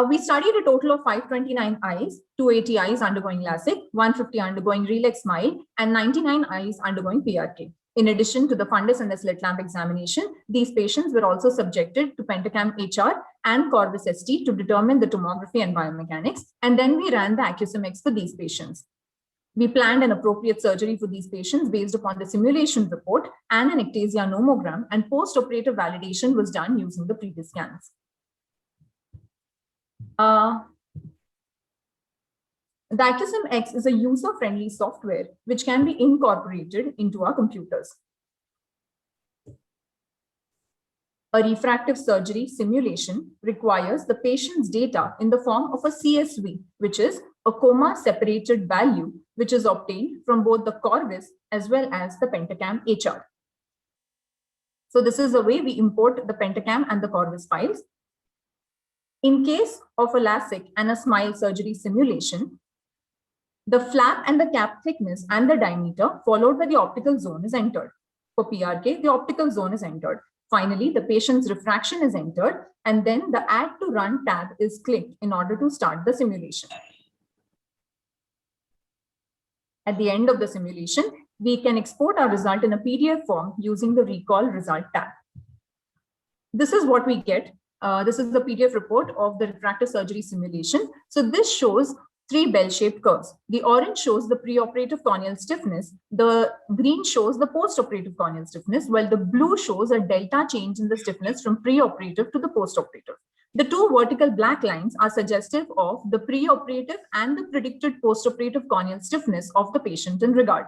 We studied a total of 529 eyes, 280 eyes undergoing LASIK, 150 undergoing RELEX SMILE, and 99 eyes undergoing PRK. In addition to the fundus and the slit lamp examination, these patients were also subjected to Pentacam HR and Corvus ST to determine the tomography and biomechanics, and then we ran the AcuSim X for these patients. We planned an appropriate surgery for these patients based upon the simulation report and an ectasia nomogram, and post-operative validation was done using the previous scans. The AcuSim X is a user-friendly software which can be incorporated into our computers. A refractive surgery simulation requires the patient's data in the form of a CSV, which is a comma-separated value, which is obtained from both the Corvus as well as the Pentacam HR. So this is the way we import the Pentacam and the Corvus files. In case of a LASIK and a SMILE surgery simulation, the flap and the cap thickness and the diameter followed by the optical zone is entered. For PRK, the optical zone is entered. Finally, the patient's refraction is entered, and then the Add to Run tab is clicked in order to start the simulation. At the end of the simulation, we can export our result in a PDF form using the Recall Result tab. This is what we get. This is the PDF report of the refractive surgery simulation. So this shows 3 bell-shaped curves. The orange shows the preoperative corneal stiffness. The green shows the postoperative corneal stiffness, while the blue shows a delta change in the stiffness from preoperative to the postoperative. The two vertical black lines are suggestive of the preoperative and the predicted postoperative corneal stiffness of the patient in regard.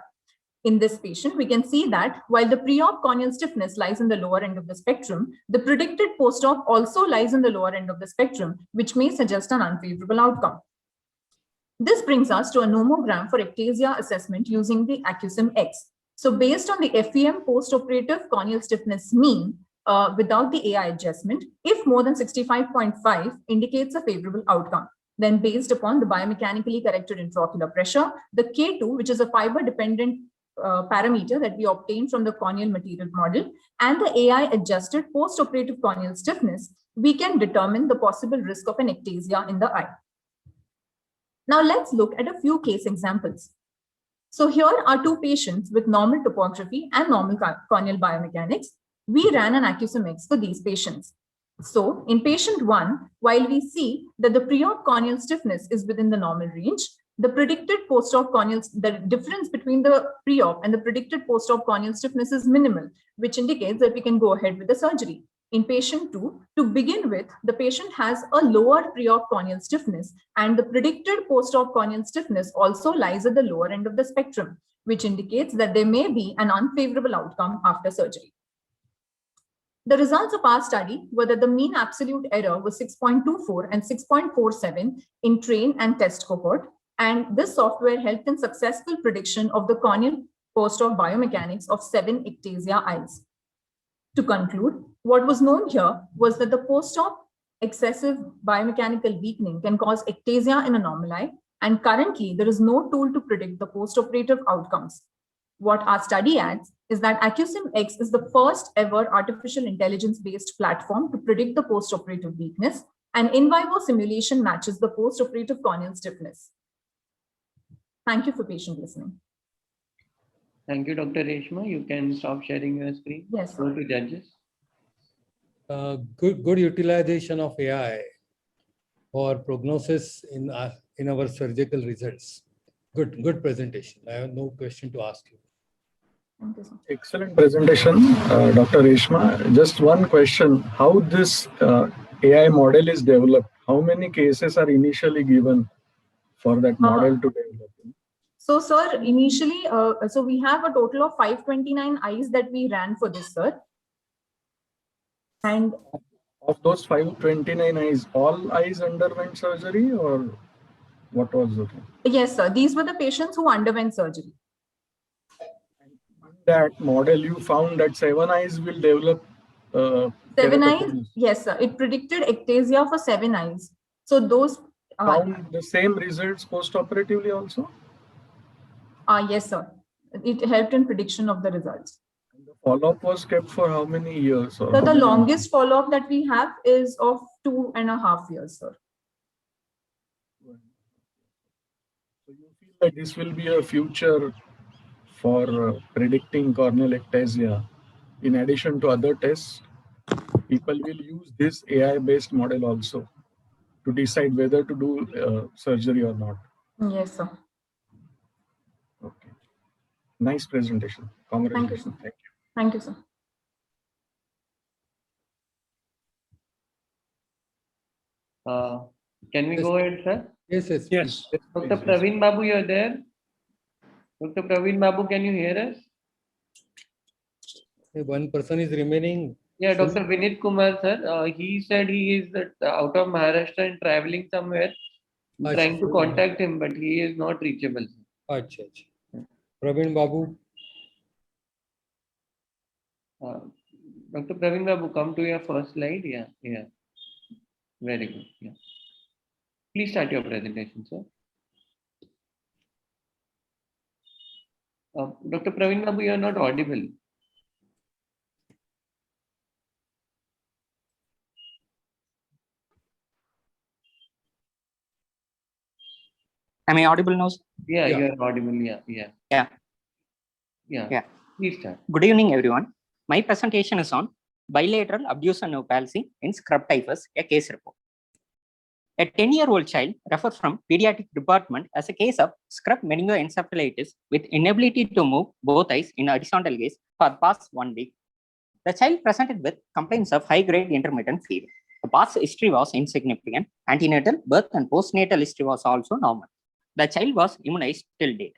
In this patient, we can see that while the pre-op corneal stiffness lies in the lower end of the spectrum, the predicted post-op also lies in the lower end of the spectrum, which may suggest an unfavorable outcome. This brings us to a nomogram for ectasia assessment using the Acusum X. So based on the FEM postoperative corneal stiffness mean, without the AI adjustment, if more than 65.5 indicates a favorable outcome. Then based upon the biomechanically corrected intraocular pressure, the K2, which is a fiber-dependent parameter that we obtained from the corneal material model, and the AI adjusted postoperative corneal stiffness, we can determine the possible risk of an ectasia in the eye. Now let's look at a few case examples. So here are two patients with normal topography and normal corneal biomechanics. We ran an Acusum X for these patients. So in patient 1, while we see that the pre-op corneal stiffness is within the normal range, the predicted post-op corneal, the difference between the pre-op and the predicted post-op corneal stiffness is minimal, which indicates that we can go ahead with the surgery. In patient 2, to begin with, the patient has a lower pre-op corneal stiffness, and the predicted post-op corneal stiffness also lies at the lower end of the spectrum, which indicates that there may be an unfavorable outcome after surgery. The results of our study were that the mean absolute error was 6.24 and 6.47 in train and test cohort, and this software helped in successful prediction of the corneal post-op biomechanics of 7 ectasia eyes. To conclude, what was known here was that the post-op excessive biomechanical weakening can cause ectasia in a normal eye, and currently there is no tool to predict the post-operative outcomes. What our study adds is that Acusum X is the first ever artificial intelligence-based platform to predict the post-operative weakness, and in vivo simulation matches the post-operative corneal stiffness. Thank you for patient listening. Thank you, Dr. Reshma. You can stop sharing your screen. Yes. Go to judges. Good utilization of AI for prognosis in our surgical results. Good presentation. I have no question to ask you. Thank you, sir. Excellent presentation, Dr. Reshma. Just one question: how this AI model is developed? How many cases are initially given for that model to develop? So, sir, initially, so we have a total of 529 eyes that we ran for this, sir. And of those 529 eyes, all eyes underwent surgery, or what was the thing? Yes, sir. These were the patients who underwent surgery. In that model, you found that 7 eyes will develop 7 eyes? keratoconus. Yes, sir. It predicted ectasia for 7 eyes. So those Found the same results post-operatively also? yes, sir. It helped in prediction of the results. And the follow-up was kept for how many years? Or So how the many longest follow-up that we have is of 2.5 years, sir. months? So you feel that this will be a future for predicting corneal ectasia? In addition to other tests, people will use this AI-based model also to decide whether to do surgery or not. Yes, sir. Okay. Nice presentation. Congratulations. Thank you. Thank you, sir. Can we go ahead, sir? Yes, yes. Yes. Dr. Praveen Babu, you're there? Dr. Praveen Babu, can you hear us? If one person is remaining. Yeah, Dr. Vinit Kumar, sir. He said he is out of Maharashtra and traveling somewhere. I'm trying to contact him, but he is not reachable. Achha, achha. Praveen Babu. Dr. Praveen Babu, come to your first slide. Yeah, yeah. Very good. Yeah. Please start your presentation, sir. Dr. Praveen Babu, you are not audible. Am I audible now? Yeah, Yeah. you are audible. Yeah, yeah. Yeah. Yeah. Yeah. Please start. Good evening, everyone. My presentation is on bilateral abducens nerve palsy in scrub typhus, a case report. A 10-year-old child referred from pediatric department as a case of scrub meningoencephalitis with inability to move both eyes in horizontal gaze for past 1 week. The child presented with complaints of high-grade intermittent fever. The past history was insignificant. Antenatal, birth, and postnatal history was also normal. The child was immunized till date.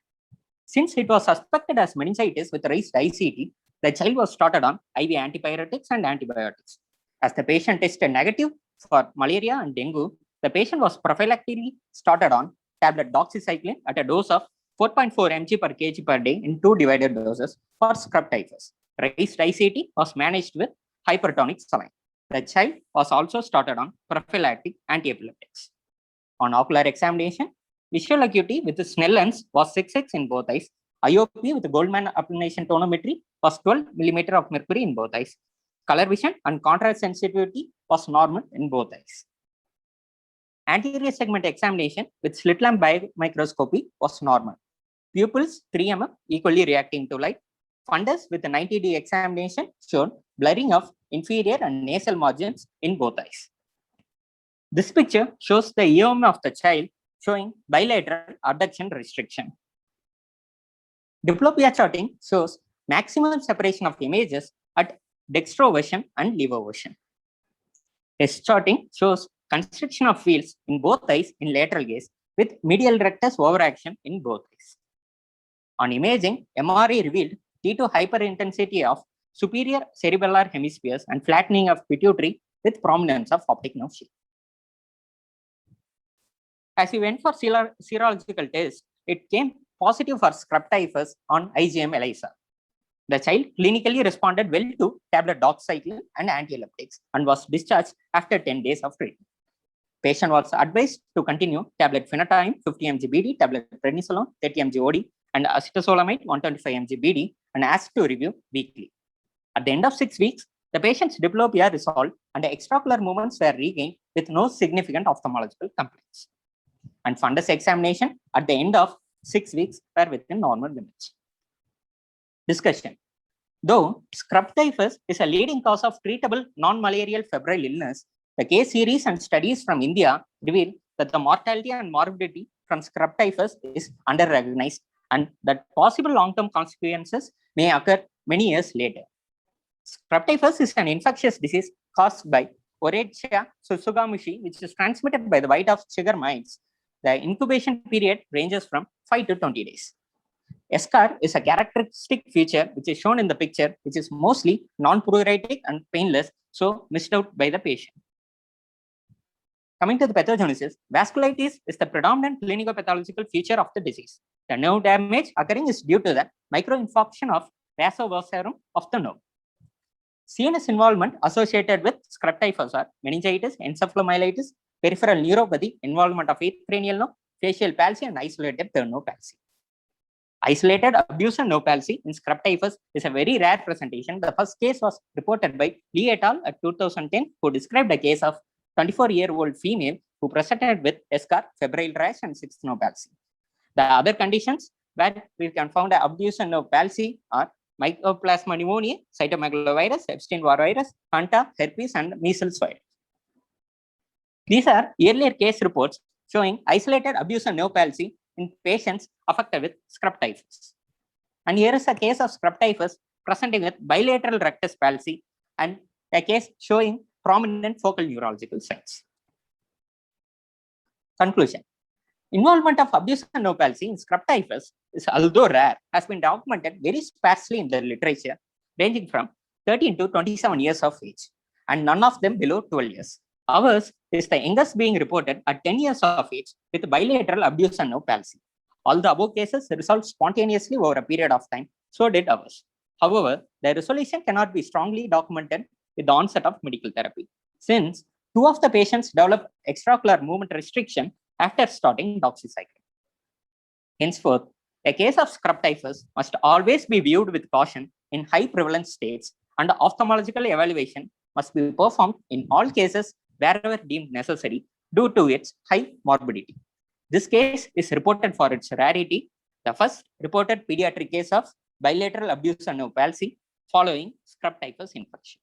Since it was suspected as meningitis with raised ICT, the child was started on IV antipyretics and antibiotics. As the patient tested negative for malaria and dengue, the patient was prophylactically started on tablet doxycycline at a dose of 4.4 mg per kg per day in 2 divided doses for scrub typhus. Raised ICT was managed with hypertonic saline. The child was also started on prophylactic antiepileptics. On ocular examination, visual acuity with the Snell lens was 6x in both eyes. IOP with the Goldman applanation tonometry was 12 mm of mercury in both eyes. Color vision and contrast sensitivity was normal in both eyes. Anterior segment examination with slit lamp biomicroscopy was normal. Pupils 3 mm equally reacting to light. Fundus with a 90-day examination showed blurring of inferior and nasal margins in both eyes. This picture shows the EOM of the child showing bilateral abduction restriction. Diplopia charting shows maximum separation of images at dextroversion and levoversion. Test charting shows constriction of fields in both eyes in lateral gaze with medial rectus overaction in both eyes. On imaging, MRI revealed T2 hyperintensity of superior cerebellar hemispheres and flattening of pituitary with prominence of optic nausea. As we went for serological test, it came positive for scrub typhus on IgM ELISA. The child clinically responded well to tablet doxycycline and antiepileptics and was discharged after 10 days of treatment. Patient was advised to continue tablet phenytoin 50 mg BD, tablet prednisolone 30 mg OD, and acetazolamide 125 mg BD, and asked to review weekly. At the end of 6 weeks, the patient's diplopia resolved and the extraocular movements were regained with no significant ophthalmological complaints. And fundus examination at the end of 6 weeks were within normal limits. Discussion. Though scrub typhus is a leading cause of treatable non-malarial febrile illness, the case series and studies from India reveal that the mortality and morbidity from scrub typhus is under-recognized and that possible long-term consequences may occur many years later. Scrub typhus is an infectious disease caused by Orechia susugamushi, which is transmitted by the bite of sugar mites. The incubation period ranges from 5 to 20 days. Eschar is a characteristic feature which is shown in the picture, which is mostly non-pruritic and painless, so missed out by the patient. Coming to the pathogenesis, vasculitis is the predominant clinicopathological feature of the disease. The nerve damage occurring is due to the microinfarction of vasovasarum of the nerve. CNS involvement associated with scrub typhus are meningitis, encephalomyelitis, peripheral neuropathy, involvement of eighth cranial nerve, facial palsy, and isolated third nerve palsy. Isolated abducens nerve palsy in scrub typhus is a very rare presentation. The first case was reported by Lee et al. At 2010, who described a case of 24-year-old female who presented with eschar, febrile rash, and sixth nerve palsy. The other conditions where we can find abducens nerve palsy are Mycoplasma pneumoniae, cytomegalovirus, Epstein-Barr virus, Hanta, herpes, and measles virus. These are earlier case reports showing isolated abducens nerve palsy in patients affected with scrub typhus. And here is a case of scrub typhus presenting with bilateral rectus palsy and a case showing prominent focal neurological signs. Conclusion. Involvement of abducens nerve palsy in scrub typhus is, although rare, has been documented very sparsely in the literature, ranging from 13 to 27 years of age, and none of them below 12 years. Ours is the youngest being reported at 10 years of age with bilateral abducens nerve palsy. All the above cases resolved spontaneously over a period of time, so did ours. However, the resolution cannot be strongly documented with the onset of medical therapy, since 2 of the patients developed extraocular movement restriction after starting doxycycline. Henceforth, a case of scrub typhus must always be viewed with caution in high prevalence states, and ophthalmological evaluation must be performed in all cases wherever deemed necessary due to its high morbidity. This case is reported for its rarity, the first reported pediatric case of bilateral abducens nerve palsy following scrub typhus infection.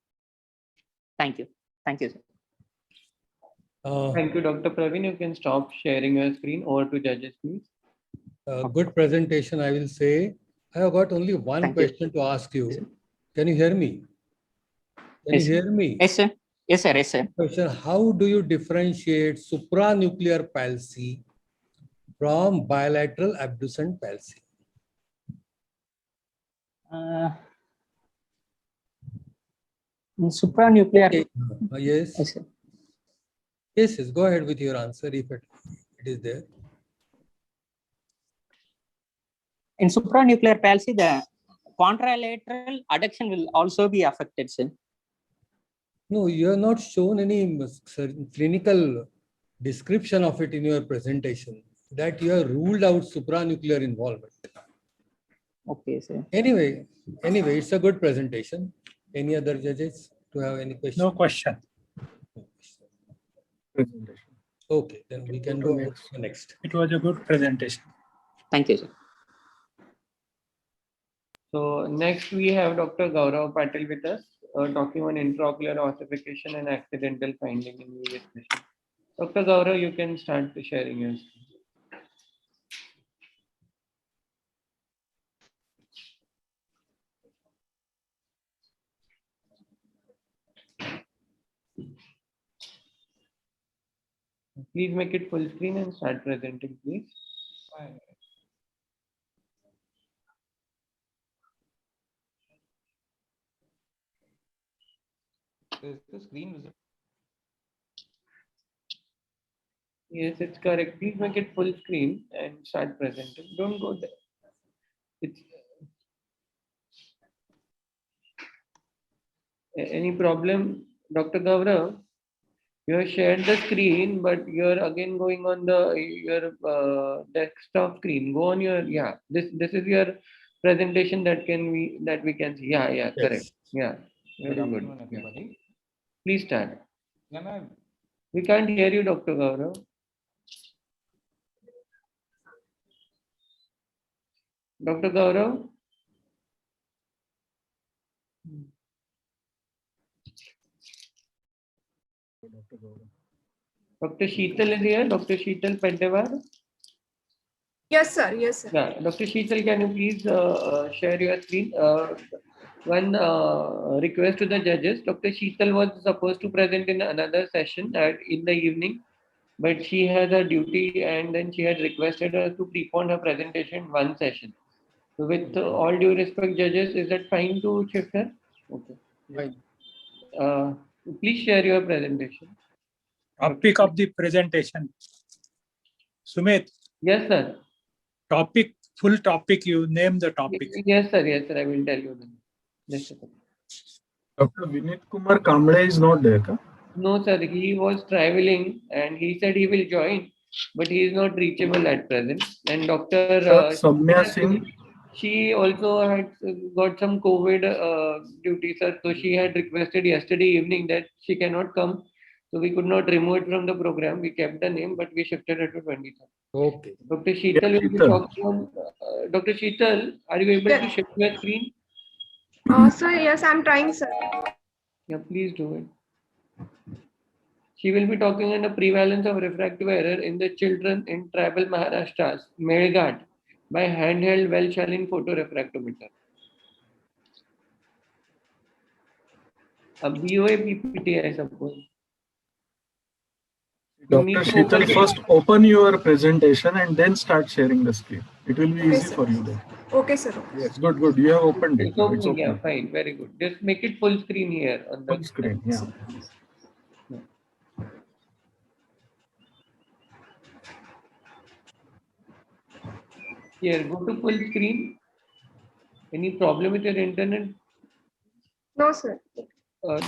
Thank you. Thank you, sir. Thank you, Dr. Praveen. You can stop sharing your screen. Over to judges, please. Good presentation, I will say. I have got only one question to ask you. Can you hear me? Can you hear me? Yes, sir. Yes, sir. Yes, sir. Question: how do you differentiate supranuclear palsy from bilateral abducent palsy? In supranuclear. Yes. Yes, sir. Yes, yes. Go ahead with your answer if it is there. In supranuclear palsy, the contralateral adduction will also be affected, sir. No, you have not shown any clinical description of it in your presentation, that you have ruled out supranuclear involvement. Okay, sir. Anyway, it's a good presentation. Any other judges to have any questions? No question. Presentation. Okay, then we can go next. It was a good presentation. Thank you, sir. So next we have Dr. Gaurav Patil with us, talking on intraocular ossification and accidental finding in various patients. Dr. Gaurav, you can start sharing your screen. Please make it full screen and start presenting, please. Is the screen visible? Yes, it's correct. Please make it full screen and start presenting. Don't go there. It's any problem, Dr. Gaurav? You have shared the screen, but you're again going on your desktop screen. Go on your This is your presentation that we can see. Yeah, correct. Yeah, very Good good. afternoon, everybody. Please start. Can I? We can't hear you, Dr. Gaurav. Dr. Gaurav? Dr. Sheetal is here. Dr. Sheetal Pendewar. Yes, sir. Yes, sir. Yeah, Dr. Sheetal, can you please share your screen? One request to the judges. Dr. Sheetal was supposed to present in another session in the evening, but she has a duty and then she had requested us to prepone her presentation one session. So with all due respect, judges, is that fine to shift her? Okay. Fine. Please share your presentation. Topic of the presentation. Sumit. Yes, sir. Topic, full topic, you name the topic. Yes, sir. Yes, sir. I will tell you then. Yes, sir. Dr. Vinit Kumar Kamble is not there, ka? No, sir. He was traveling and he said he will join, but he is not reachable at present. And Dr. Samya Singh. She also had got some COVID duty, sir. So she had requested yesterday evening that she cannot come. So we could not remove it from the program. We kept the name, but we shifted it to 23rd. Okay. Dr. Sheetal will be talking on. Dr. Sheetal, are you able to shift your screen? Sir, yes, I'm trying, sir. Yeah, please do it. She will be talking on the prevalence of refractive error in the children in tribal Maharashtra's Melghat by handheld Welch-Allyn photorefractometer. A BOA PPT, I suppose. Dr. Sheetal, first open your presentation and then start sharing the screen. It will be easy for you then. Okay, sir. Yes, good, good. You have opened it. It's open. Yeah, fine. Very good. Just make it full screen here. On the full screen, yeah. Here, go to full screen. Any problem with your internet? No, sir.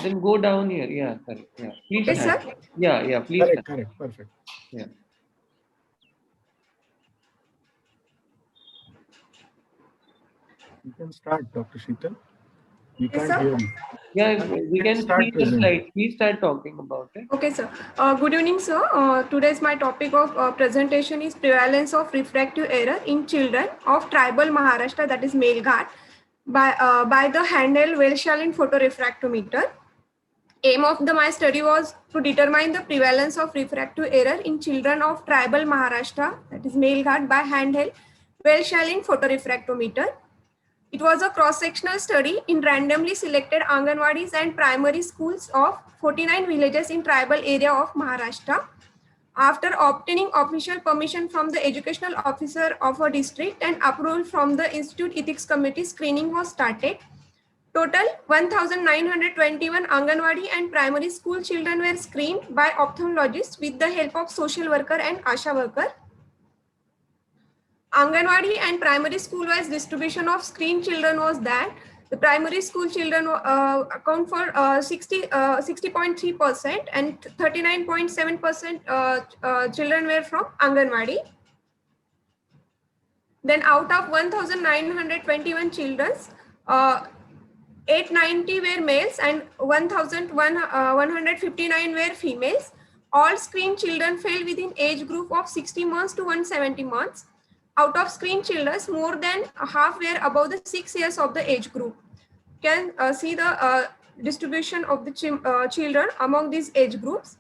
Then go down here. Yeah, correct. Yeah, please. Yes, sir. Yeah, please. Correct, correct, perfect. Yeah. You can start, Dr. Sheetal. We Yes, can't sir. hear you. Yeah, we can Start see the presenting. slides. Please start talking about it. Okay, sir. Good evening, sir. Today's my topic of presentation is prevalence of refractive error in children of tribal Maharashtra, that is Melghat, by the handheld Welch-Allyn photorefractometer. Aim of my study was to determine the prevalence of refractive error in children of tribal Maharashtra, that is Melghat, by handheld Welch-Allyn photorefractometer. It was a cross-sectional study in randomly selected Anganwadis and primary schools of 49 villages in tribal area of Maharashtra. After obtaining official permission from the educational officer of a district and approval from the Institute Ethics Committee, screening was started. Total 1,921 Anganwadi and primary school children were screened by ophthalmologists with the help of social worker and ASHA worker. Anganwadi and primary school-wise distribution of screened children was that the primary school children account for 60.3% and 39.7% children were from Anganwadi. Then out of 1,921 children, 890 were males and 1,159 were females. All screened children fell within age group of 60 months to 170 months. Out of screened children, more than half were above the 6 years of the age group. You can see the distribution of the children among these age groups.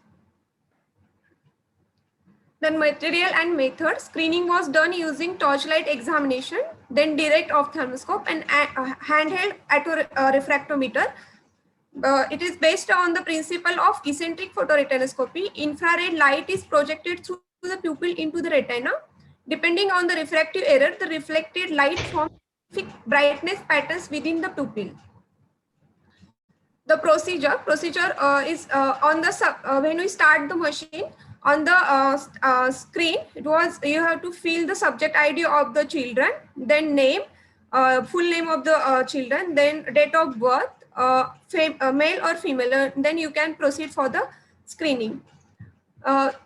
Then material and method. Screening was done using torchlight examination, then direct ophthalmoscope and handheld autorefractometer. It is based on the principle of eccentric photoretinoscopy. Infrared light is projected through the pupil into the retina. Depending on the refractive error, the reflected light forms brightness patterns within the pupil. The procedure is on the when we start the machine on the screen. You have to fill the subject ID of the children, then name, full name of the children, then date of birth, male or female. Then you can proceed for the screening.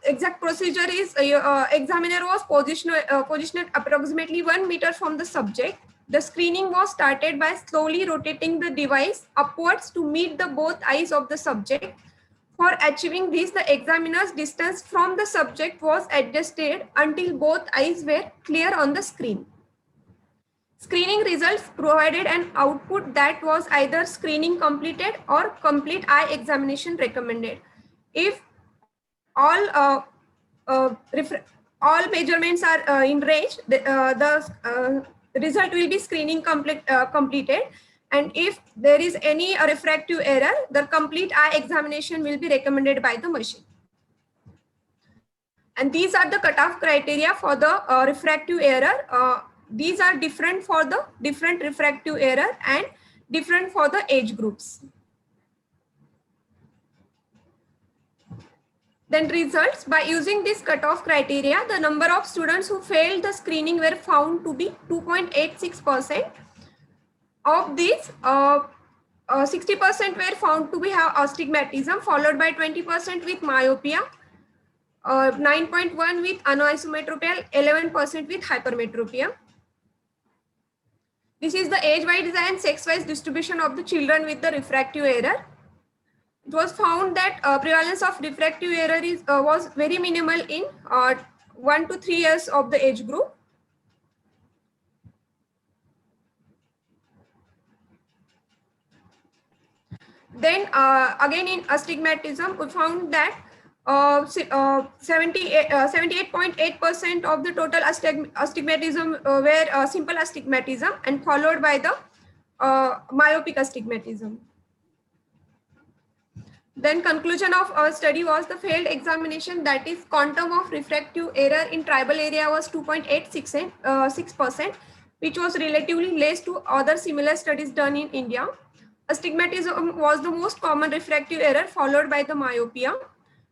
Exact procedure is examiner was positioned approximately 1 meter from the subject. The screening was started by slowly rotating the device upwards to meet the both eyes of the subject. For achieving this, the examiner's distance from the subject was adjusted until both eyes were clear on the screen. Screening results provided an output that was either screening completed or complete eye examination recommended. If all measurements are in range, the result will be screening completed. And if there is any refractive error, the complete eye examination will be recommended by the machine. And these are the cutoff criteria for the refractive error. These are different for the different refractive error and different for the age groups. Then results, by using this cutoff criteria, the number of students who failed the screening were found to be 2.86%. Of these, 60% were found to have astigmatism, followed by 20% with myopia, 9.1% with anoisometropia, 11% with hypermetropia. This is the age-wise and sex-wise distribution of the children with the refractive error. It was found that prevalence of refractive error was very minimal in 1 to 3 years of the age group. Then again in astigmatism, we found that 78.8% of the total astigmatism were simple astigmatism and followed by the myopic astigmatism. Then conclusion of our study was the failed examination, that is quantum of refractive error in tribal area was 2.86%, which was relatively less to other similar studies done in India. Astigmatism was the most common refractive error, followed by the myopia.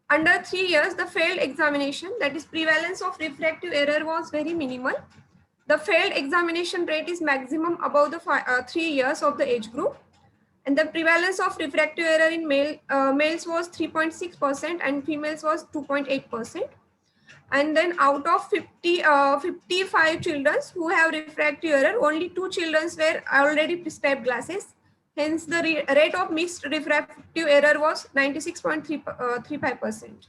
Under 3 years, the failed examination, that is prevalence of refractive error, was very minimal. The failed examination rate is maximum above the 3 years of the age group. And the prevalence of refractive error in males was 3.6% and females was 2.8%. And then out of 55 children who have refractive error, only 2 children were already prescribed glasses. Hence, the rate of mixed refractive error was 96.35%.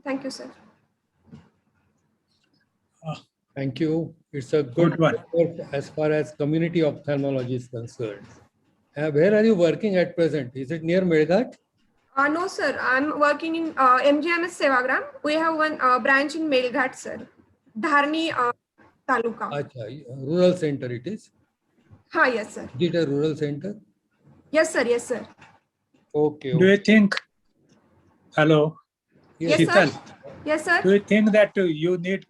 Thank you, sir. Thank you. It's a good one. as far as community ophthalmology is concerned. Where are you working at present? Is it near Melghat? No, sir. I'm working in MGMS Sevagram. We have one branch in Melghat, sir. Dharni Taluka. Acha, rural center it is. Ha, yes, sir. Is it a rural center? Yes, sir. Yes, sir. Okay. Do you think, hello, Yes, Sheetal, sir. Yes, sir. do you think that you need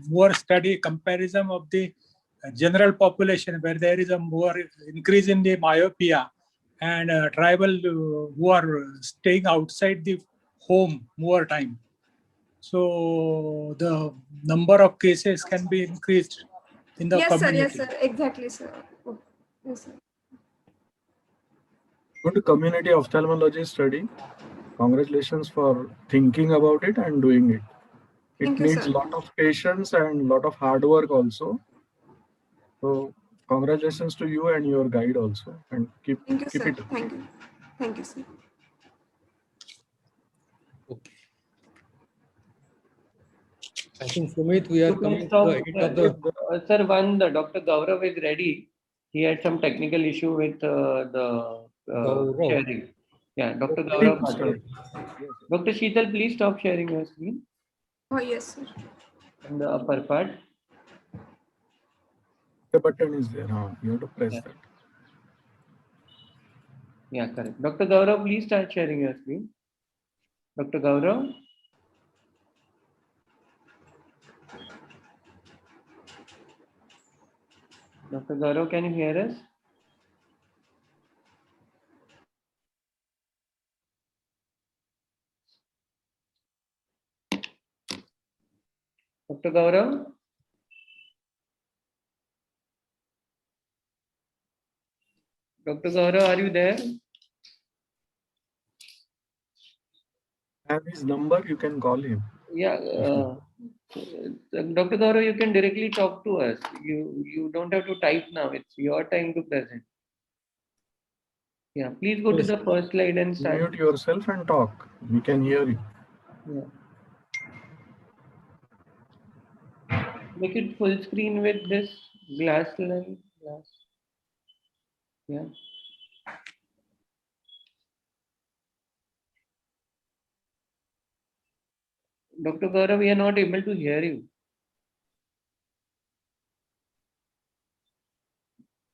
more study comparison of the general population where there is a more increase in the myopia and tribal who are staying outside the home more time? So the number of cases can be increased in the Yes, sir. community. Yes, sir. Exactly, sir. Oh, yes, sir. Good community ophthalmology study. Congratulations for thinking about it and doing it. Thank It you, needs sir. a lot of patience and a lot of hard work also. So congratulations to you and your guide also, and keep Thank you, keep sir. it up. Thank you. Thank you, sir. Okay. I think Sumit, we are You can coming to stop. the end of the. Sir, Dr. Gaurav is ready. He had some technical issue with the Gaurav. sharing. Yeah, Dr. Okay, Gaurav. start. Dr. Sheetal, please stop sharing your screen Oh, yes, sir. in the upper part. The button is there. You have to press Yeah. that. Yeah, correct. Dr. Gaurav, please start sharing your screen. Dr. Gaurav. Dr. Gaurav, can you hear us? Dr. Gaurav? Dr. Gaurav, are you there? Have his number, you can call him. Yeah. Dr. Gaurav, you can directly talk to us. You don't have to type now. It's your time to present. Yeah, please go to the first slide and start. Mute yourself and talk. We can hear you. Yeah. Make it full screen with this glass line. Glass. Yeah. Dr. Gaurav, we are not able to hear you.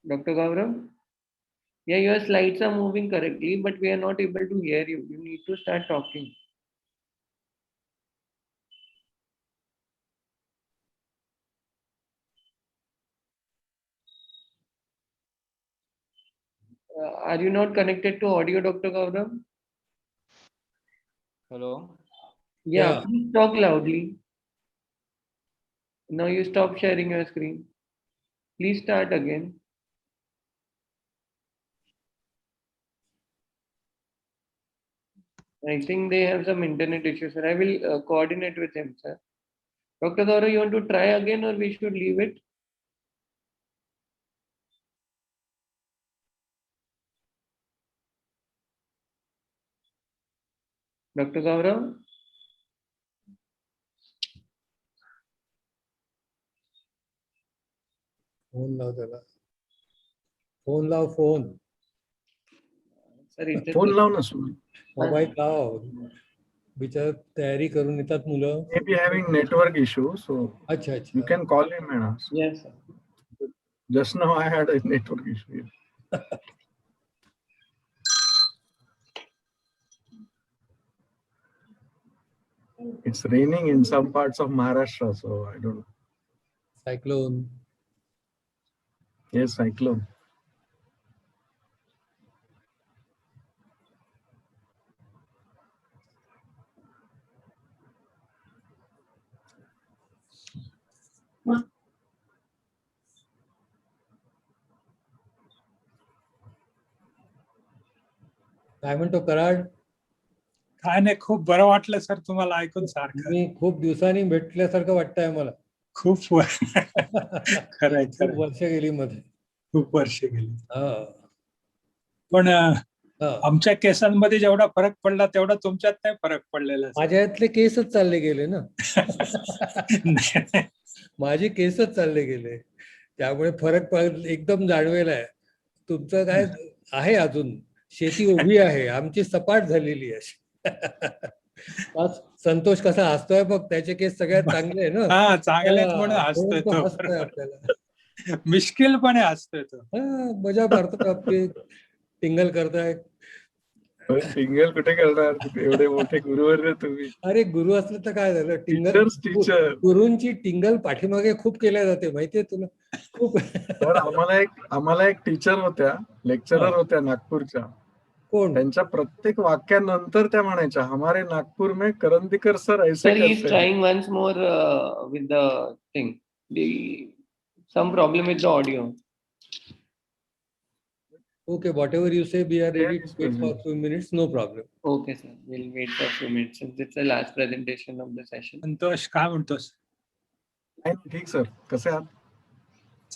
Dr. Gaurav? Yeah, your slides are moving correctly, but we are not able to hear you. You need to start talking. Are you not connected to audio, Dr. Gaurav? Hello. Yeah, please talk loudly. Now you stop sharing your screen. Please start again. I think they have some internet issues, sir. I will coordinate with him, sir. Dr. Gaurav, you want to try again or we should leave it? Dr. Gaurav? Phone लाव त्याला. Phone लाव phone. Sir, इथे Phone लाव ना Sumit. Mobile लाव. बिचार तयारी करून येतात मुलं. Maybe having network issue, so अच्छा you अच्छा. can call him and ask. Yes, sir. Just now I had a network issue. It's raining in some parts of Maharashtra, so I don't know. Cyclone. Yes, cyclone. काय म्हणतो कराड? काय नाही, खूप बरं वाटलं sir तुम्हाला ऐकून सारखं. मी खूप दिवसांनी भेटल्यासारखं वाटतंय मला. खूप खरंय खूप खरंय, वर्ष गेली मध्ये. खूप वर्ष गेली. हा. पण हा. आमच्या केसांमध्ये जेवढा फरक पडला तेवढा तुमच्यात नाही फरक पडलेला. माझ्यातले केसच चालले गेले ना. माझे केसच चालले गेले, त्यामुळे फरक एकदम जाणवेला आहे. तुमचं काय आहे, अजून शेती उभी आहे, आमची सपाट झालेली आहे. संतोष कसा हसतोय बघ, त्याचे केस सगळ्यात चांगले आहे ना. हा चांगले आहेत म्हणून हा, हसतोय म्हणून तो तो. हसतोय आपल्याला. मिश्किलपणे हसतोय तो. हा, मजा मारतोय आपली, टिंगल करताय. टिंगल कुठे करणार, एवढे मोठे गुरुवर्य तुम्ही. अरे गुरु असलं तर काय झालं, Teachers teacher. गुरूंची टिंगल पाठीमागे खूप केल्या जाते माहितीये तुला, खूप. तर आम्हाला एक टीचर होत्या, लेक्चरर होत्या नागपूरच्या. कोण? त्यांच्या प्रत्येक वाक्यानंतर त्या म्हणायच्या, हमारे नागपूर में करंदीकर सर ऐसे Sir, he is करते हैं. trying once more with the thing. Some problem with the audio. Okay, whatever you say, we are ready to Yes, wait for a yes. few minutes, no problem. Okay, sir. We'll wait for a few minutes since it's the last presentation of the session. संतोष काय म्हणतोस? नाही, ठीक sir, कसे आहात?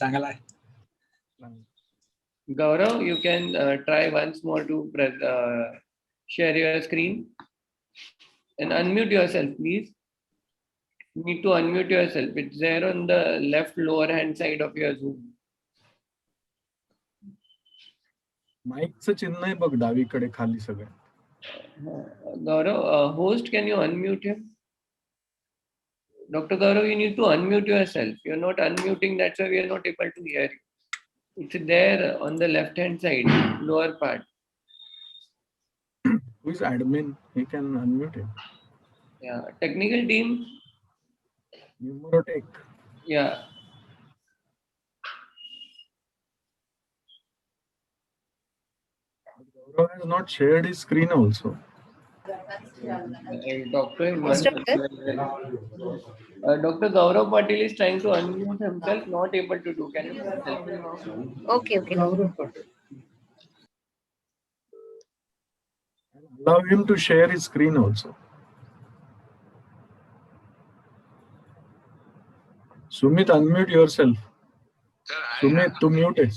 चांगला आहे. Gaurav, you can try once more to share your screen and unmute yourself, please. You need to unmute yourself. It's there on the left lower hand side of your Zoom. माईकचं चिन्ह आहे बघ डावीकडे खाली सगळं. Gaurav, host, can you unmute him? Dr. Gaurav, you need to unmute yourself. You're not unmuting, that's why we are not able to hear you. It's there on the left hand side, lower part. Who is admin? He can unmute him. Yeah, technical team. Numerotech. Yeah. Gaurav has not shared his screen also. Dr. Gaurav Patil is trying to unmute himself, not able to do. Can you help him now? Okay. Allow him to share his screen also. Sumit, unmute yourself. Sumit, to mute it.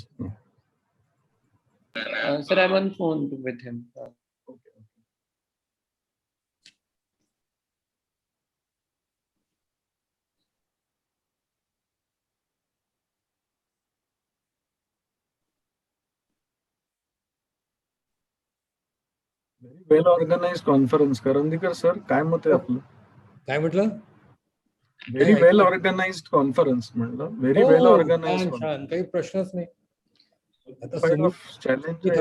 Sir, I'm on phone with him. Very well organized conference. Karandikar sir, काय मत आहे आपलं? काय म्हटलं? Very well organized conference म्हणलं. Very well organized. छान, काही प्रश्नच नाही. आता Kind of challenges.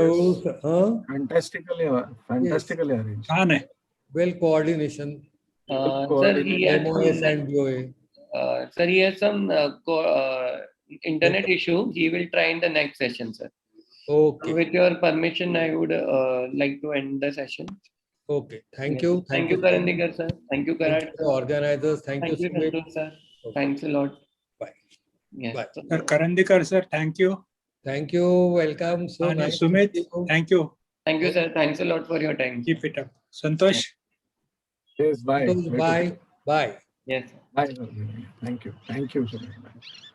fantastically arranged. छान आहे. Well coordination. Sir, he had MOS and BOA. Sir, he has some internet issue. He will try in the next session, sir. Okay. With your permission, I would like to end the session. Okay. Thank you. Thank you, Karandikar, sir. Thank you, Karat. Thank you, organizers. Thank you, Sumit. Santosh, sir. Okay. Thanks a lot. Bye. Yes. Bye. Sir, Karandikar sir, thank you. Thank you. Welcome. So And nice to Sumit, see you. thank you. Thank you, sir. Thanks a lot for your time. Keep it up. Santosh. Yes, bye. Bye. Bye. Yes. Bye. Thank you. Thank you so much.